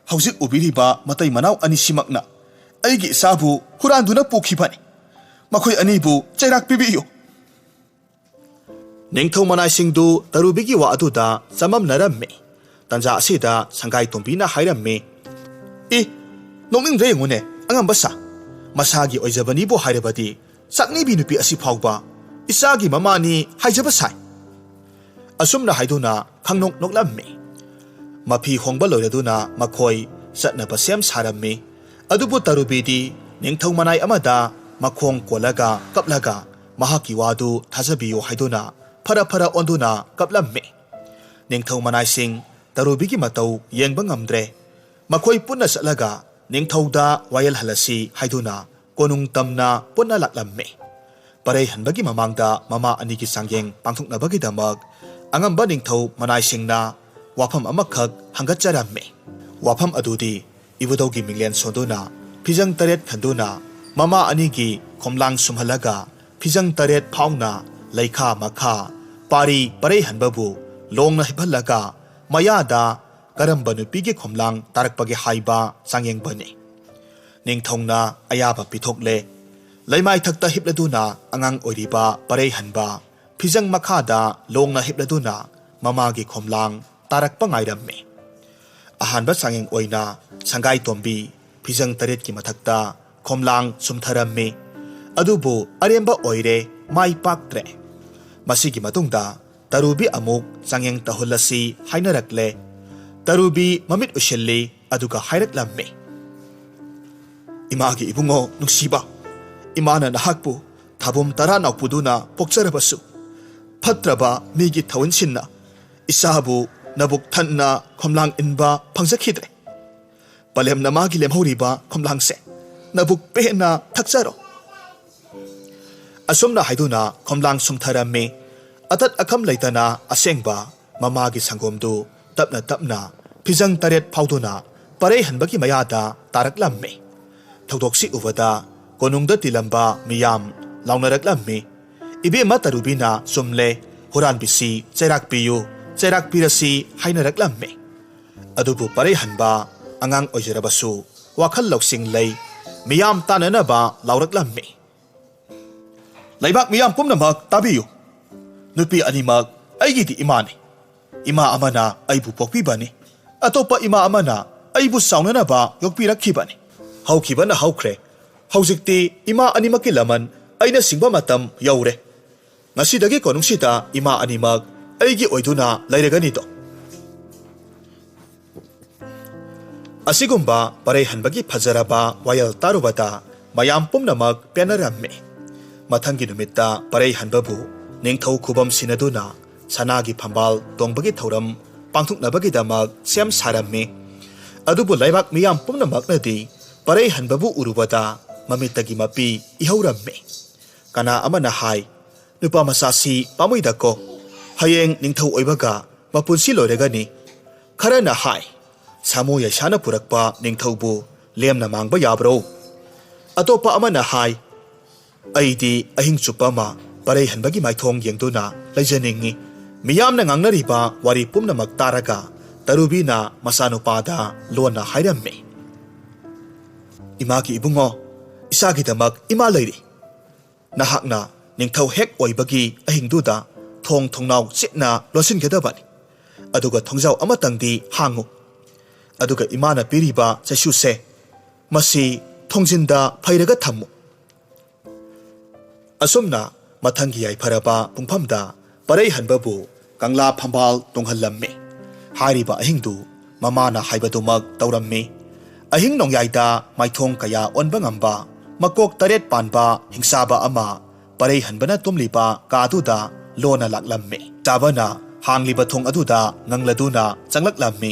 ꯍꯧꯖꯤꯛ ꯎꯕꯤꯔꯤꯕ ꯃꯇꯩ ꯃꯅꯥꯎ ꯑꯅꯤꯁꯤꯃꯛꯅ ꯑꯩꯒꯤ ꯏꯆꯥꯕꯨ ꯍꯨꯔꯥꯟꯗꯨꯅ ꯄꯨꯈꯤꯕꯅꯤ꯫ ꯃꯈꯣꯏ ꯑꯅꯤꯕꯨ ꯆꯩꯔꯥꯛ ꯄꯤꯕꯤꯌꯨ꯫ ꯅꯤꯡꯊꯧ ꯃꯅꯥꯏꯁꯤꯡꯗꯨ ꯇꯔꯨꯕꯤꯒꯤ ꯋꯥ ꯑꯗꯨꯗ ꯆꯃꯝꯅꯔꯝꯃꯤ꯫ ꯇꯥꯟꯖꯥ ꯑꯁꯤꯗ ꯁꯪꯒꯥꯏꯇꯣꯝꯕꯤꯅ ꯍꯥꯏꯔꯝꯃꯤ, ꯅꯣꯛꯅꯤꯡꯗ꯭ꯔꯦ ꯌꯦꯡꯉꯨꯅꯦ ꯑꯉꯝꯕ ꯁꯥ, ꯃꯁꯥꯒꯤ ꯑꯣꯏꯖꯕꯅꯤꯕꯨ ꯍꯥꯏꯔꯕꯗꯤ ꯆꯥꯛꯅꯤꯕꯤ ꯅꯨꯄꯤ ꯑꯁꯤ ꯐꯥꯎꯕ ꯏꯆꯥꯒꯤ ꯃꯃꯥꯅꯤ ꯍꯥꯏꯖꯕ ꯁꯥꯏ꯫ ꯑꯁꯨꯝꯅ ꯍꯥꯏꯗꯨꯅ ꯈꯪꯅꯣꯛ ꯅꯣꯛꯂꯝꯃꯤ꯫ ꯃꯐꯤ ꯍꯣꯡꯕ ꯂꯣꯏꯔꯗꯨꯅ ꯃꯈꯣꯏ ꯆꯠꯅꯕ ꯁꯦꯝ ꯁꯥꯔꯝꯃꯤ꯫ ꯑꯗꯨꯕꯨ ꯇꯔꯨꯕꯤꯗꯤ ꯅꯤꯡꯊꯧ ꯃꯅꯥꯏ ꯑꯃꯗ ꯃꯈꯣꯡ ꯀꯣꯜꯂꯒ ꯀꯞꯂꯒ ꯃꯍꯥꯛꯀꯤ ꯋꯥꯗꯨ ꯊꯥꯖꯕꯤꯌꯨ ꯍꯥꯏꯗꯨꯅ ꯐꯔ ꯑꯣꯟꯗꯨꯅ ꯀꯞꯂꯝꯃꯤ꯫ ꯅꯤꯡꯊꯧ ꯃꯅꯥꯏꯁꯤꯡ ꯇꯔꯨꯕꯤꯒꯤ ꯃꯇꯧ ꯌꯦꯡꯕ ꯉꯝꯗ꯭ꯔꯦ꯫ ꯃꯈꯣꯏ ꯄꯨꯟꯅ ꯆꯠꯂꯒ ꯅꯤꯡꯊꯧꯗ ꯋꯥꯌꯦꯜꯍꯜꯂꯁꯤ ꯍꯥꯏꯗꯨꯅ ꯀꯣꯅꯨꯡ ꯇꯝꯅ ꯄꯨꯟꯅ ꯂꯥꯛꯂꯝꯃꯤ꯫ ꯄꯔꯩꯍꯟꯕꯒꯤ ꯃꯃꯥꯡꯗ ꯃꯃꯥ ꯑꯅꯤꯒꯤ ꯆꯥꯡꯌꯦꯡ ꯄꯥꯡꯊꯣꯛꯅꯕꯒꯤꯗꯃꯛ ꯑꯉꯝꯕ ꯅꯤꯡꯊꯧ ꯃꯅꯥꯏꯁꯤꯡꯅ ꯋꯥꯐꯝ ꯑꯃꯈꯛ ꯍꯪꯒꯠꯆꯔꯝꯃꯤ꯫ ꯋꯥꯐꯝ ꯑꯗꯨꯗꯤ ꯏꯕꯨꯙꯧꯒꯤ ꯃꯤꯡꯂꯦꯟ ꯁꯣꯟꯗꯨꯅ ꯐꯤꯖꯪ 8 ꯈꯟꯗꯨꯅ ꯃꯃꯥ ꯑꯅꯤꯒꯤ ꯈꯣꯝꯂꯥꯡ ꯁꯨꯝꯍꯜꯂꯒ ꯐꯤꯖꯪ 8 ꯐꯥꯎꯅ ꯂꯩꯈꯥ ꯃꯈꯥ ꯄꯥꯔꯤ ꯄꯔꯩꯍꯟꯕꯕꯨ ꯂꯣꯡꯅ ꯍꯤꯞꯍꯜꯂꯒ ꯃꯌꯥꯗ ꯀꯔꯝꯕ ꯅꯨꯄꯤꯒꯤ ꯈꯣꯝꯂꯥꯡ ꯇꯥꯔꯛꯄꯒꯦ ꯍꯥꯏꯕ ꯆꯥꯡꯌꯦꯡꯕꯅꯤ꯫ ꯅꯤꯡꯊꯧꯅ ꯑꯌꯥꯕ ꯄꯤꯊꯣꯛꯂꯦ꯫ ꯂꯩꯃꯥꯏꯊꯛꯇ ꯍꯤꯞꯂꯗꯨꯅ ꯑꯉꯥꯡ ꯑꯣꯏꯔꯤꯕ ꯄꯔꯩꯍꯟꯕ ꯐꯤꯖꯪ ꯃꯈꯥꯗ ꯂꯣꯡꯅ ꯍꯤꯞꯂꯗꯨꯅ ꯃꯃꯥꯒꯤ ꯈꯣꯝꯂꯥꯡ ꯇꯥꯔꯛꯄ ꯉꯥꯏꯔꯝꯃꯤ꯫ ꯑꯍꯥꯟꯕ ꯆꯥꯡꯌꯦꯡ ꯑꯣꯏꯅ ꯁꯪꯒꯥꯏꯇꯣꯝꯕꯤ ꯐꯤꯖꯪ 8ꯀꯤ ꯃꯊꯛꯇ ꯈꯣꯝꯂꯥꯡ ꯁꯨꯝꯊꯔꯝꯃꯤ꯫ ꯑꯗꯨꯕꯨ ꯑꯔꯦꯝꯕ ꯑꯣꯏꯔꯦ, ꯃꯥꯏ ꯄꯥꯛꯇ꯭ꯔꯦ꯫ ꯃꯁꯤꯒꯤ ꯃꯇꯨꯡꯗ ꯇꯔꯨꯕꯤ ꯑꯃꯨꯛ ꯆꯥꯡꯌꯦꯡ ꯇꯧꯍꯜꯂꯁꯤ ꯍꯥꯏꯅꯔꯛꯂꯦ꯫ ꯇꯔꯨꯕꯤ ꯃꯃꯤꯠ ꯎꯏꯁꯤꯜꯂꯤ, ꯑꯗꯨꯒ ꯍꯥꯏꯔꯛꯂꯝꯃꯤ, ꯏꯃꯥꯒꯤ ꯏꯕꯨꯡꯉꯣ ꯅꯨꯡꯁꯤꯕ, ꯏꯃꯥꯅ ꯅꯍꯥꯛꯄꯨ ꯊꯥꯕꯨꯝ 10 ꯅꯥꯎꯄꯨꯗꯨꯅ ꯄꯣꯛꯆꯔꯕꯁꯨ ꯐꯠꯇ꯭ꯔꯕ ꯃꯤꯒꯤ ꯊꯧꯟꯁꯤꯟꯅ ꯏꯆꯥꯕꯨ ꯅꯕꯨꯛ ꯊꯟꯅ ꯈꯣꯝꯂꯥꯡ ꯏꯟꯕ ꯐꯪꯖꯈꯤꯗ꯭ꯔꯦ꯫ ꯄꯂꯦꯝꯅ ꯃꯥꯒꯤ ꯂꯦꯝꯍꯧꯔꯤꯕ ꯈꯣꯝꯂꯥꯡꯁꯦ ꯅꯕꯨꯛ ꯄꯦꯟꯅ ꯊꯛꯆꯔꯣ꯫ ꯑꯁꯨꯝꯅ ꯍꯥꯏꯗꯨꯅ ꯈꯣꯝꯂꯥꯡ ꯁꯨꯝꯊꯔꯝꯃꯤ꯫ ꯑꯇꯠ ꯑꯈꯝ ꯂꯩꯇꯅ ꯑꯁꯦꯡꯕ ꯃꯃꯥꯒꯤ ꯁꯪꯒꯣꯝꯗꯨ ꯇꯞꯅ ꯇꯞꯅ ꯐꯤꯖꯪ 8 ꯐꯥꯎꯗꯨꯅ ꯄꯔꯩꯍꯟꯕꯒꯤ ꯃꯌꯥꯗ ꯇꯥꯔꯛꯂꯝꯃꯤ꯫ ꯊꯧꯗꯣꯛꯁꯤ ꯎꯕꯗ ꯀꯣꯅꯨꯡꯗ ꯇꯤꯜꯂꯝꯕ ꯃꯤꯌꯥꯝ ꯂꯥꯎꯅꯔꯛꯂꯝꯃꯤ꯫ ꯏꯕꯦꯝꯃ ꯇꯔꯨꯕꯤꯅ ꯆꯨꯝꯂꯦ, ꯍꯨꯔꯥꯟꯕꯤꯁꯤ ꯆꯩꯔꯥꯛ ꯄꯤꯌꯨ, ꯆꯩꯔꯥꯛ ꯄꯤꯔꯁꯤ ꯍꯥꯏꯅꯔꯛꯂꯝꯃꯤ꯫ ꯑꯗꯨꯕꯨ ꯄꯔꯩꯍꯟꯕ ꯑꯉꯥꯡ ꯑꯣꯏꯖꯔꯕꯁꯨ ꯋꯥꯈꯜ ꯂꯧꯁꯤꯡ ꯂꯩ꯫ ꯃꯤꯌꯥꯝ ꯇꯥꯟꯅꯅꯕ ꯂꯥꯎꯔꯛꯂꯝꯃꯤ, ꯂꯩꯕꯥꯛ ꯃꯤꯌꯥꯝ ꯄꯨꯝꯅꯃꯛ ꯇꯥꯕꯤꯌꯨ, ꯅꯨꯄꯤ ꯑꯅꯤꯃꯛ ꯑꯩꯒꯤꯗꯤ ꯏꯃꯥꯅꯤ꯫ ꯏꯃꯥ ꯑꯃꯅ ꯑꯩꯕꯨ ꯄꯣꯛꯄꯤꯕꯅꯤ, ꯑꯇꯣꯞꯄ ꯏꯃꯥ ꯑꯃꯅ ꯑꯩꯕꯨ ꯆꯥꯎꯅꯅꯕ ꯌꯣꯛꯄꯤꯔꯛꯈꯤꯕꯅꯤ꯫ ꯍꯧꯈꯤꯕꯅ ꯍꯧꯈ꯭ꯔꯦ, ꯍꯧꯖꯤꯛꯇꯤ ꯏꯃꯥ ꯑꯅꯤꯃꯛꯀꯤ ꯂꯃꯟ ꯑꯩꯅ ꯁꯤꯡꯕ ꯃꯇꯝ ꯌꯧꯔꯦ꯫ ꯉꯁꯤꯗꯒꯤ ꯀꯣꯅꯨꯡꯁꯤꯗ ꯏꯃꯥ ꯑꯅꯤꯃꯛ ꯑꯩꯒꯤ ꯑꯣꯏꯗꯨꯅ ꯂꯩꯔꯒꯅꯤꯗꯣ꯫ ꯑꯁꯤꯒꯨꯝꯕ ꯄꯔꯩꯍꯟꯕꯒꯤ ꯐꯖꯔꯕ ꯋꯥꯌꯦꯜ ꯇꯥꯔꯨꯕꯗ ꯃꯌꯥꯝ ꯄꯨꯝꯅꯃꯛ ꯄꯦꯟꯅꯔꯝꯃꯤ꯫ ꯃꯊꯪꯒꯤ ꯅꯨꯃꯤꯠꯇ ꯄꯔꯩꯍꯟꯕꯕꯨ ꯅꯤꯡꯊꯧ ꯈꯨꯕꯝ ꯁꯤꯟꯅꯗꯨꯅ ꯁꯅꯥꯒꯤ ꯐꯝꯕꯥꯜ ꯇꯣꯡꯕꯒꯤ ꯊꯧꯔꯝ ꯄꯥꯡꯊꯣꯛꯅꯕꯒꯤꯗꯃꯛ ꯁꯦꯝ ꯁꯥꯔꯝꯃꯤ꯫ ꯑꯗꯨꯕꯨ ꯂꯩꯕꯥꯛ ꯃꯤꯌꯥꯝ ꯄꯨꯝꯅꯃꯛꯅꯗꯤ ꯄꯔꯩꯍꯟꯕꯕꯨ ꯎꯔꯨꯕꯗ ꯃꯃꯤꯠꯇꯒꯤ ꯃꯄꯤ ꯏꯍꯧꯔꯝꯃꯤ꯫ ꯀꯅꯥ ꯑꯃꯅ ꯍꯥꯏ, ꯅꯨꯄꯥ ꯃꯆꯥꯁꯤ ꯄꯥꯝꯃꯨꯏꯗꯀꯣ, ꯍꯌꯦꯡ ꯅꯤꯡꯊꯧ ꯑꯣꯏꯕꯒ ꯃꯄꯨꯟꯁꯤ ꯂꯣꯏꯔꯒꯅꯤ꯫ ꯈꯔꯅ ꯍꯥꯏ, ꯁꯥꯃꯨ ꯌꯩꯁꯥꯅ ꯄꯨꯔꯛꯄ ꯅꯤꯡꯊꯧꯕꯨ ꯂꯦꯝꯅ ꯃꯥꯡꯕ ꯌꯥꯕ꯭ꯔꯣ? ꯑꯇꯣꯞꯄ ꯑꯃꯅ ꯍꯥꯏ, ꯑꯩꯗꯤ ꯑꯍꯤꯡ ꯆꯨꯞꯄ ꯑꯃ ꯄꯔꯩꯍꯟꯕꯒꯤ ꯃꯥꯏꯊꯣꯡ ꯌꯦꯡꯗꯨꯅ ꯂꯩꯖꯅꯤꯡꯉꯤ, ꯃꯤꯌꯥꯝꯅ ꯉꯥꯡꯅꯔꯤꯕ ꯋꯥꯔꯤ ꯄꯨꯝꯅꯃꯛ ꯇꯥꯔꯒ ꯇꯔꯨꯕꯤꯅ ꯃꯆꯥꯅꯨꯄꯥꯗ ꯂꯣꯟꯅ ꯍꯥꯏꯔꯝꯃꯤ꯫ "ꯏꯃꯥꯒꯤ ꯏꯕꯨꯡꯉꯣ, ꯏꯆꯥꯒꯤꯗꯃꯛ ꯏꯃꯥ ꯂꯩꯔꯤ꯫ ꯅꯍꯥꯛꯅ ꯅꯤꯡꯊꯧ ꯍꯦꯛ ꯑꯣꯏꯕꯒꯤ ꯑꯍꯤꯡꯗꯨꯗ ꯊꯣꯡ ꯊꯣꯡꯅꯥꯎ ꯆꯦꯠꯅ ꯂꯣꯟꯁꯤꯟꯒꯗꯕꯅꯤ, ꯑꯗꯨꯒ ꯊꯣꯡꯖꯥꯎ ꯑꯃꯇꯪꯗꯤ ꯍꯥꯡꯉꯨ꯫ ꯑꯗꯨꯒ ꯏꯃꯥꯅ ꯄꯤꯔꯤꯕ ꯆꯩꯁꯨꯁꯦ ꯃꯁꯤ ꯊꯣꯡꯖꯤꯟꯗ ꯐꯩꯔꯒ ꯊꯝꯃꯨ." ꯑꯁꯨꯝꯅ ꯃꯊꯪꯒꯤ ꯌꯥꯏꯐꯔꯕ ꯄꯨꯡꯐꯝꯗ ꯄꯔꯩꯍꯟꯕꯕꯨ ꯀꯪꯂꯥ ꯐꯝꯕꯥꯜ ꯇꯣꯡꯍꯜꯂꯝꯃꯤ꯫ ꯍꯥꯏꯔꯤꯕ ꯑꯍꯤꯡꯗꯨ ꯃꯃꯥꯅ ꯍꯥꯏꯕꯗꯨꯃꯛ ꯇꯧꯔꯝꯃꯤ꯫ ꯑꯍꯤꯡ ꯅꯣꯡꯌꯥꯏꯗ ꯃꯥꯏꯊꯣꯡ ꯀꯌꯥ ꯑꯣꯟꯕ ꯉꯝꯕ ꯃꯀꯣꯛ 8 ꯄꯥꯟꯕ ꯍꯤꯡꯆꯥꯕ ꯑꯃ ꯄꯔꯩꯍꯟꯕꯅ ꯇꯨꯝꯂꯤꯕ ꯀꯥꯗꯨꯗ ꯂꯣꯟꯅ ꯂꯥꯛꯂꯝꯃꯤ꯫ ꯆꯥꯕꯅ ꯍꯥꯡꯂꯤꯕ ꯊꯣꯡ ꯑꯗꯨꯗ ꯉꯪꯂꯗꯨꯅ ꯆꯪꯂꯛꯂꯝꯃꯤ꯫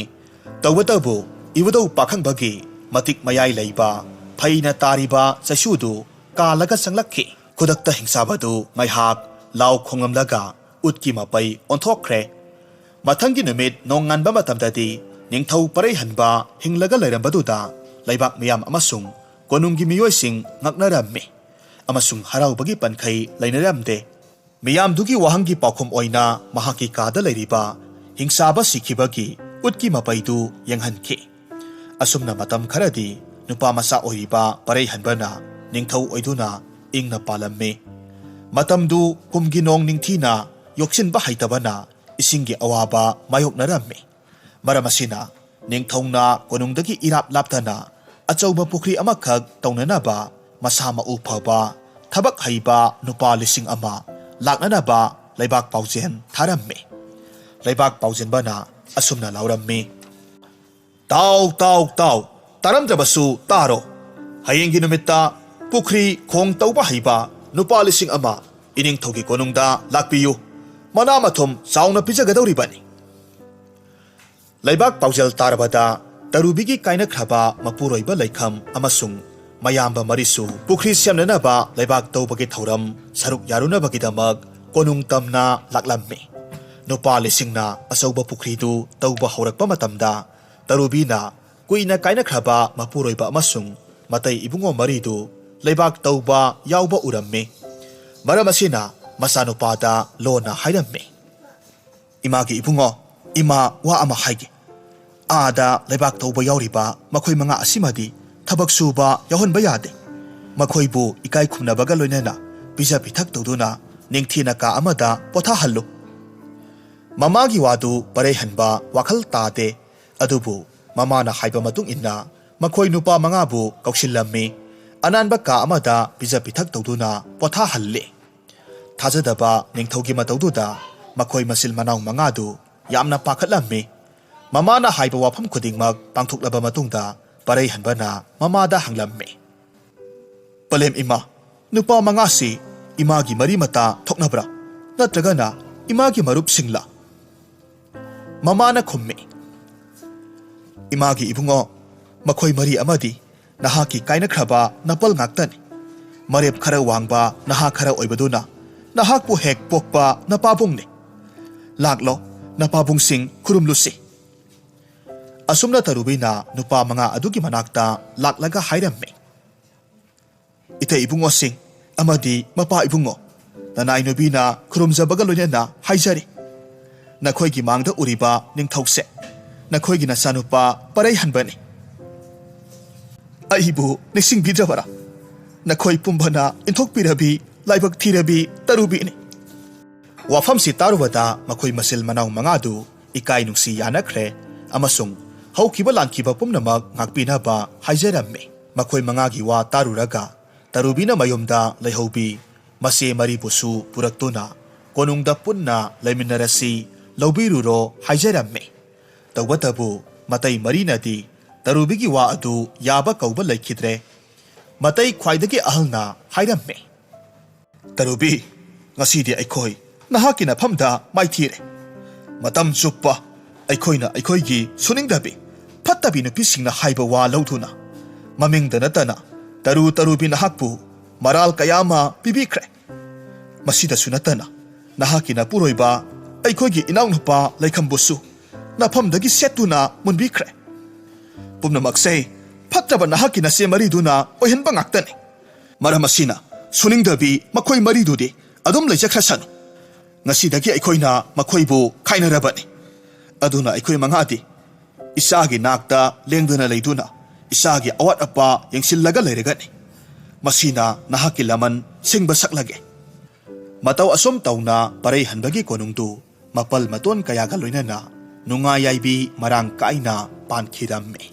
ꯇꯧꯕꯇꯕꯨ ꯏꯕꯨꯙꯧ ꯄꯥꯈꯪꯕꯒꯤ ꯃꯇꯤꯛ ꯃꯌꯥꯏ ꯂꯩꯕ ꯐꯩꯅ ꯇꯥꯔꯤꯕ ꯆꯩꯁꯨꯗꯨ ꯀꯥꯜꯂꯒ ꯆꯪꯂꯛꯈꯤ꯫ ꯈꯨꯗꯛꯇ ꯍꯤꯡꯆꯥꯕꯗꯨ ꯉꯥꯏꯍꯥꯛ ꯂꯥꯎ ꯈꯣꯡꯂꯝꯂꯒ ꯎꯠꯀꯤ ꯃꯄꯩ ꯑꯣꯟꯊꯣꯛꯈ꯭ꯔꯦ꯫ ꯃꯊꯪꯒꯤ ꯅꯨꯃꯤꯠ ꯅꯣꯡ ꯉꯥꯟꯕ ꯃꯇꯝꯗꯗꯤ ꯅꯤꯡꯊꯧ ꯄꯔꯩꯍꯟꯕ ꯍꯤꯡꯂꯒ ꯂꯩꯔꯝꯕꯗꯨꯗ ꯂꯩꯕꯥꯛ ꯃꯤꯌꯥꯝ ꯑꯃꯁꯨꯡ ꯀꯣꯅꯨꯡꯒꯤ ꯃꯤꯑꯣꯏꯁꯤꯡ ꯉꯛꯅꯔꯝꯃꯤ ꯑꯃꯁꯨꯡ ꯍꯔꯥꯎꯕꯒꯤ ꯄꯟꯈꯩ ꯂꯩꯅꯔꯝꯗꯦ꯫ ꯃꯤꯌꯥꯝꯗꯨꯒꯤ ꯋꯥꯍꯪꯒꯤ ꯄꯥꯎꯈꯨꯝ ꯑꯣꯏꯅ ꯃꯍꯥꯛꯀꯤ ꯀꯥꯗ ꯂꯩꯔꯤꯕ ꯍꯤꯡꯆꯥꯕ ꯁꯤꯈꯤꯕꯒꯤ ꯎꯠꯀꯤ ꯃꯄꯩꯗꯨ ꯌꯦꯡꯍꯟꯈꯤ꯫ ꯑꯁꯨꯝꯅ ꯃꯇꯝ ꯈꯔꯗꯤ ꯅꯨꯄꯥ ꯃꯆꯥ ꯑꯣꯏꯔꯤꯕ ꯄꯔꯩꯍꯟꯕꯅ ꯅꯤꯡꯊꯧ ꯑꯣꯏꯗꯨꯅ ꯏꯪꯅ ꯄꯥꯜꯂꯝꯃꯤ꯫ ꯃꯇꯝꯗꯨ ꯀꯨꯝꯒꯤ ꯅꯣꯡ ꯅꯤꯡꯊꯤꯅ ꯌꯣꯛꯁꯤꯟꯕ ꯍꯩꯇꯕꯅ ꯏꯁꯤꯡꯒꯤ ꯑꯋꯥꯕ ꯃꯥꯌꯣꯛꯅꯔꯝꯃꯤ꯫ ꯃꯔꯝ ꯑꯁꯤꯅ ꯅꯤꯡꯊꯧꯅ ꯀꯣꯅꯨꯡꯗꯒꯤ ꯏꯔꯥꯞ ꯂꯥꯞꯇꯅ ꯑꯆꯧꯕ ꯄꯨꯈ꯭ꯔꯤ ꯑꯃꯈꯛ ꯇꯧꯅꯅꯕ ꯃꯁꯥ ꯃꯎ ꯐꯕ ꯊꯕꯛ ꯍꯩꯕ ꯅꯨꯄꯥ 1,000 ꯂꯥꯛꯅꯅꯕ ꯂꯩꯕꯥꯛ ꯄꯥꯎꯖꯦꯜ ꯊꯥꯔꯝꯃꯤ꯫ ꯂꯩꯕꯥꯛ ꯄꯥꯎꯖꯦꯟꯕꯅ ꯑꯁꯨꯝꯅ ꯂꯥꯎꯔꯝꯃꯤ: "ꯇꯥꯎ ꯇꯥꯎ ꯇꯥꯎ, ꯇꯥꯔꯝꯗ꯭ꯔꯕꯁꯨ ꯇꯥꯔꯣ! ꯍꯌꯦꯡꯒꯤ ꯅꯨꯃꯤꯠꯇ ꯄꯨꯈ꯭ꯔꯤ ꯈꯣꯡ ꯇꯧꯕ ꯍꯩꯕ ꯅꯨꯄꯥ 1,000 ꯏꯅꯤꯡꯊꯧꯒꯤ ꯀꯣꯅꯨꯡꯗ ꯂꯥꯛꯄꯤꯌꯨ꯫ ꯃꯅꯥ ꯃꯊꯨꯝ ꯆꯥꯎꯅ ꯄꯤꯖꯒꯗꯧꯔꯤꯕꯅꯤ." ꯂꯩꯕꯥꯛ ꯄꯥꯎꯖꯦꯜ ꯇꯥꯔꯕꯗ ꯇꯔꯨꯕꯤꯒꯤ ꯀꯥꯏꯅꯈ꯭ꯔꯕ ꯃꯄꯨꯔꯣꯏꯕ ꯂꯩꯈꯝ ꯑꯃꯁꯨꯡ ꯃꯌꯥꯝꯕ ꯃꯔꯤꯁꯨ ꯄꯨꯈ꯭ꯔꯤ ꯁꯦꯝꯅꯅꯕ ꯂꯩꯕꯥꯛ ꯇꯧꯕꯒꯤ ꯊꯧꯔꯝ ꯁꯔꯨꯛ ꯌꯥꯔꯨꯅꯕꯒꯤꯗꯃꯛ ꯀꯣꯅꯨꯡ ꯇꯝꯅ ꯂꯥꯛꯂꯝꯃꯤ꯫ ꯅꯨꯄꯥ 1,000ꯅ ꯑꯆꯧꯕ ꯄꯨꯈ꯭ꯔꯤꯗꯨ ꯇꯧꯕ ꯍꯧꯔꯛꯄ ꯃꯇꯝꯗ ꯇꯔꯨꯕꯤꯅ ꯀꯨꯏꯅ ꯀꯥꯏꯅꯈ꯭ꯔꯕ ꯃꯄꯨꯔꯣꯏꯕ ꯑꯃꯁꯨꯡ ꯃꯇꯩ ꯏꯕꯨꯡꯉꯣ ꯃꯔꯤꯗꯨ ꯂꯩꯕꯥꯛ ꯇꯧꯕ ꯌꯥꯎꯕ ꯎꯔꯝꯃꯤ꯫ ꯃꯔꯝ ꯑꯁꯤꯅ ꯃꯆꯥꯅꯨꯄꯥꯗ ꯂꯣꯟꯅ ꯍꯥꯏꯔꯝꯃꯤ: "ꯏꯃꯥꯒꯤ ꯏꯕꯨꯡꯉꯣ, ꯏꯃꯥ ꯋꯥ ꯑꯃ ꯍꯥꯏꯒꯦ꯫ ꯑꯥꯗ ꯂꯩꯕꯥꯛ ꯇꯧꯕ ꯌꯥꯎꯔꯤꯕ ꯃꯈꯣꯏ 5 ꯑꯁꯤꯃꯗꯤ ꯊꯕꯛ ꯁꯨꯕ ꯌꯥꯎꯍꯟꯕ ꯌꯥꯗꯦ꯫ ꯃꯈꯣꯏꯕꯨ ꯏꯀꯥꯏ ꯈꯨꯝꯅꯕꯒ ꯂꯣꯏꯅꯅ ꯄꯤꯖ ꯄꯤꯊꯛ ꯇꯧꯗꯨꯅ ꯅꯤꯡꯊꯤꯅ ꯀꯥ ꯑꯃꯗ ꯄꯣꯊꯥꯍꯜꯂꯨ." ꯃꯃꯥꯒꯤ ꯋꯥꯗꯨ ꯄꯔꯩꯍꯟꯕ ꯋꯥꯈꯜ ꯇꯥꯗꯦ꯫ ꯑꯗꯨꯕꯨ ꯃꯃꯥꯅ ꯍꯥꯏꯕ ꯃꯇꯨꯡ ꯏꯟꯅ ꯃꯈꯣꯏ ꯅꯨꯄꯥ 5ꯕꯨ ꯀꯧꯁꯤꯜꯂꯝꯃꯤ꯫ ꯑꯅꯥꯟꯕ ꯀꯥ ꯑꯃꯗ ꯄꯤꯖ ꯄꯤꯊꯛ ꯇꯧꯗꯨꯅ ꯄꯣꯊꯥꯍꯜꯂꯤ꯫ ꯊꯥꯖꯗꯕ ꯅꯤꯡꯊꯧꯒꯤ ꯃꯇꯧꯗꯨꯗ ꯃꯈꯣꯏ ꯃꯆꯤꯜ ꯃꯅꯥꯎ 5ꯗꯨ ꯌꯥꯝꯅ ꯄꯥꯈꯠꯂꯝꯃꯤ꯫ ꯃꯃꯥꯅ ꯍꯥꯏꯕ ꯋꯥꯐꯝ ꯈꯨꯗꯤꯡꯃꯛ ꯄꯥꯡꯊꯣꯛꯂꯕ ꯃꯇꯨꯡꯗ ꯄꯔꯩꯍꯟꯕꯅ ꯃꯃꯥꯗ ꯍꯪꯂꯝꯃꯤ: "ꯄꯂꯦꯝ ꯏꯃꯥ, ꯅꯨꯄꯥ 5ꯁꯤ ꯏꯃꯥꯒꯤ ꯃꯔꯤ ꯃꯇꯥ ꯊꯣꯛꯅꯕ꯭ꯔꯥ, ꯅꯠꯇ꯭ꯔꯒꯅ ꯏꯃꯥꯒꯤ ꯃꯔꯨꯞꯁꯤꯡꯂꯥ?" ꯃꯃꯥꯅ ꯈꯨꯝꯃꯤ: "ꯏꯃꯥꯒꯤ ꯏꯕꯨꯡꯉꯣ, ꯃꯈꯣꯏ 4 ꯑꯃꯗꯤ ꯅꯍꯥꯛꯀꯤ ꯀꯥꯏꯅꯈ꯭ꯔꯕ ꯅꯄꯜ ꯉꯥꯛꯇꯅꯤ꯫ ꯃꯔꯦꯞ ꯈꯔ ꯋꯥꯡꯕ ꯅꯍꯥ ꯈꯔ ꯑꯣꯏꯕꯗꯨꯅ ꯅꯍꯥꯛꯄꯨ ꯍꯦꯛ ꯄꯣꯛꯄ ꯅꯄꯥꯕꯨꯡꯅꯤ꯫ ꯂꯥꯛꯂꯣ, ꯅꯄꯥꯕꯨꯡꯁꯤꯡ ꯈꯨꯔꯨꯝꯂꯨꯁꯤ." ꯑꯁꯨꯝꯅ ꯇꯔꯨꯕꯤꯅ ꯅꯨꯄꯥ 5 ꯑꯗꯨꯒꯤ ꯃꯅꯥꯛꯇ ꯂꯥꯛꯂꯒ ꯍꯥꯏꯔꯝꯃꯤ: "ꯏꯊꯩ ꯏꯕꯨꯡꯉꯣꯁꯤꯡ ꯑꯃꯗꯤ ꯃꯄꯥ ꯏꯕꯨꯡꯉꯣ, ꯅꯅꯥꯏ ꯅꯨꯕꯤꯅ ꯈꯨꯔꯨꯝꯖꯕꯒ ꯂꯣꯏꯅꯅ ꯍꯥꯏꯖꯔꯤ꯫ ꯅꯈꯣꯏꯒꯤ ꯃꯥꯡꯗ ꯎꯔꯤꯕ ꯅꯤꯡꯊꯧꯁꯦ ꯅꯈꯣꯏꯒꯤ ꯅꯆꯥꯅꯨꯄꯥ ꯄꯔꯩꯍꯟꯕꯅꯤ꯫ ꯑꯩꯕꯨ ꯅꯤꯡꯁꯤꯡꯕꯤꯗ꯭ꯔꯕꯔꯥ? ꯅꯈꯣꯏ ꯄꯨꯝꯕꯅ ꯏꯟꯊꯣꯛꯄꯤꯔꯕꯤ ꯂꯥꯏꯕꯛ ꯊꯤꯔꯕꯤ ꯇꯔꯨꯕꯤꯅꯤ." ꯋꯥꯐꯝꯁꯤ ꯇꯥꯔꯨꯕꯗ ꯃꯈꯣꯏ ꯃꯆꯤꯜ ꯃꯅꯥꯎ 5ꯗꯨ ꯏꯀꯥꯏ ꯅꯨꯡꯁꯤ ꯌꯥꯅꯈ꯭ꯔꯦ ꯑꯃꯁꯨꯡ ꯍꯧꯈꯤꯕ ꯂꯥꯟꯈꯤꯕ ꯄꯨꯝꯅꯃꯛ ꯉꯥꯛꯄꯤꯅꯕ ꯍꯥꯏꯖꯔꯝꯃꯤ꯫ ꯃꯈꯣꯏ 5ꯒꯤ ꯋꯥ ꯇꯥꯔꯨꯔꯒ ꯇꯔꯨꯕꯤꯅ ꯃꯌꯨꯝꯗ ꯂꯩꯍꯧꯕꯤ ꯃꯆꯦ 4ꯕꯨꯁꯨ ꯄꯨꯔꯛꯇꯨꯅ ꯀꯣꯅꯨꯡꯗ ꯄꯨꯟꯅ ꯂꯩꯃꯤꯟꯅꯔꯁꯤ, ꯂꯧꯕꯤꯔꯨꯔꯣ ꯍꯥꯏꯖꯔꯝꯃꯤ꯫ ꯇꯧꯕꯇꯕꯨ ꯃꯇꯩ 4ꯅꯗꯤ ꯇꯔꯨꯕꯤꯒꯤ ꯋꯥ ꯑꯗꯨ ꯌꯥꯕ ꯀꯧꯕ ꯂꯩꯈꯤꯗ꯭ꯔꯦ꯫ ꯃꯇꯩ ꯈ꯭ꯋꯥꯏꯗꯒꯤ ꯑꯍꯜꯅ ꯍꯥꯏꯔꯝꯃꯤ: "ꯇꯔꯨꯕꯤ, ꯉꯁꯤꯗꯤ ꯑꯩꯈꯣꯏ ꯅꯍꯥꯛꯀꯤ ꯅꯐꯝꯗ ꯃꯥꯏꯊꯤꯔꯦ꯫ ꯃꯇꯝ ꯆꯨꯞꯄ ꯑꯩꯈꯣꯏꯅ ꯑꯩꯈꯣꯏꯒꯤ ꯁꯨꯅꯤꯡꯗꯕꯤ ꯐꯠꯇꯕꯤ ꯅꯨꯄꯤꯁꯤꯡꯅ ꯍꯥꯏꯕ ꯋꯥ ꯂꯧꯗꯨꯅ ꯃꯃꯤꯡꯗ ꯅꯠꯇꯅ ꯇꯔꯨꯕꯤ ꯅꯍꯥꯛꯄꯨ ꯃꯔꯥꯜ ꯀꯌꯥ ꯑꯃ ꯄꯤꯕꯤꯈ꯭ꯔꯦ꯫ ꯃꯁꯤꯗꯁꯨ ꯅꯠꯇꯅ ꯅꯍꯥꯛꯀꯤ ꯅꯄꯨꯔꯣꯏꯕ ꯑꯩꯈꯣꯏꯒꯤ ꯏꯅꯥꯎꯅꯨꯄꯥ ꯂꯩꯈꯝꯕꯨꯁꯨ ꯅꯐꯝꯗꯒꯤ ꯁꯦꯠꯇꯨꯅ ꯃꯨꯟꯕꯤꯈ꯭ꯔꯦ꯫ ꯄꯨꯝꯅꯃꯛꯁꯦ ꯐꯠꯇꯕ ꯅꯍꯥꯛꯀꯤ ꯅꯆꯦ 4ꯗꯨꯅ ꯑꯣꯏꯍꯟꯕ ꯉꯥꯛꯇꯅꯤ꯫ ꯃꯔꯝ ꯑꯁꯤꯅ ꯁꯨꯅꯤꯡꯗꯕꯤ ꯃꯈꯣꯏ 4ꯗꯨꯗꯤ ꯑꯗꯨꯝ ꯂꯩꯖꯈ꯭ꯔꯁꯅꯨ꯫ Ngasidagi aikoina makoibu khainarabani. Aduna aikoi mangadi isagi nakta lengduna leiduna isagi awat apa yengsillaga leiragani. Masina nahaki laman singba saklage. Mataw asom tawna paray hanbagi konungtu mapal maton kayaga loinana nungayaybi marang kaina pankhirammi.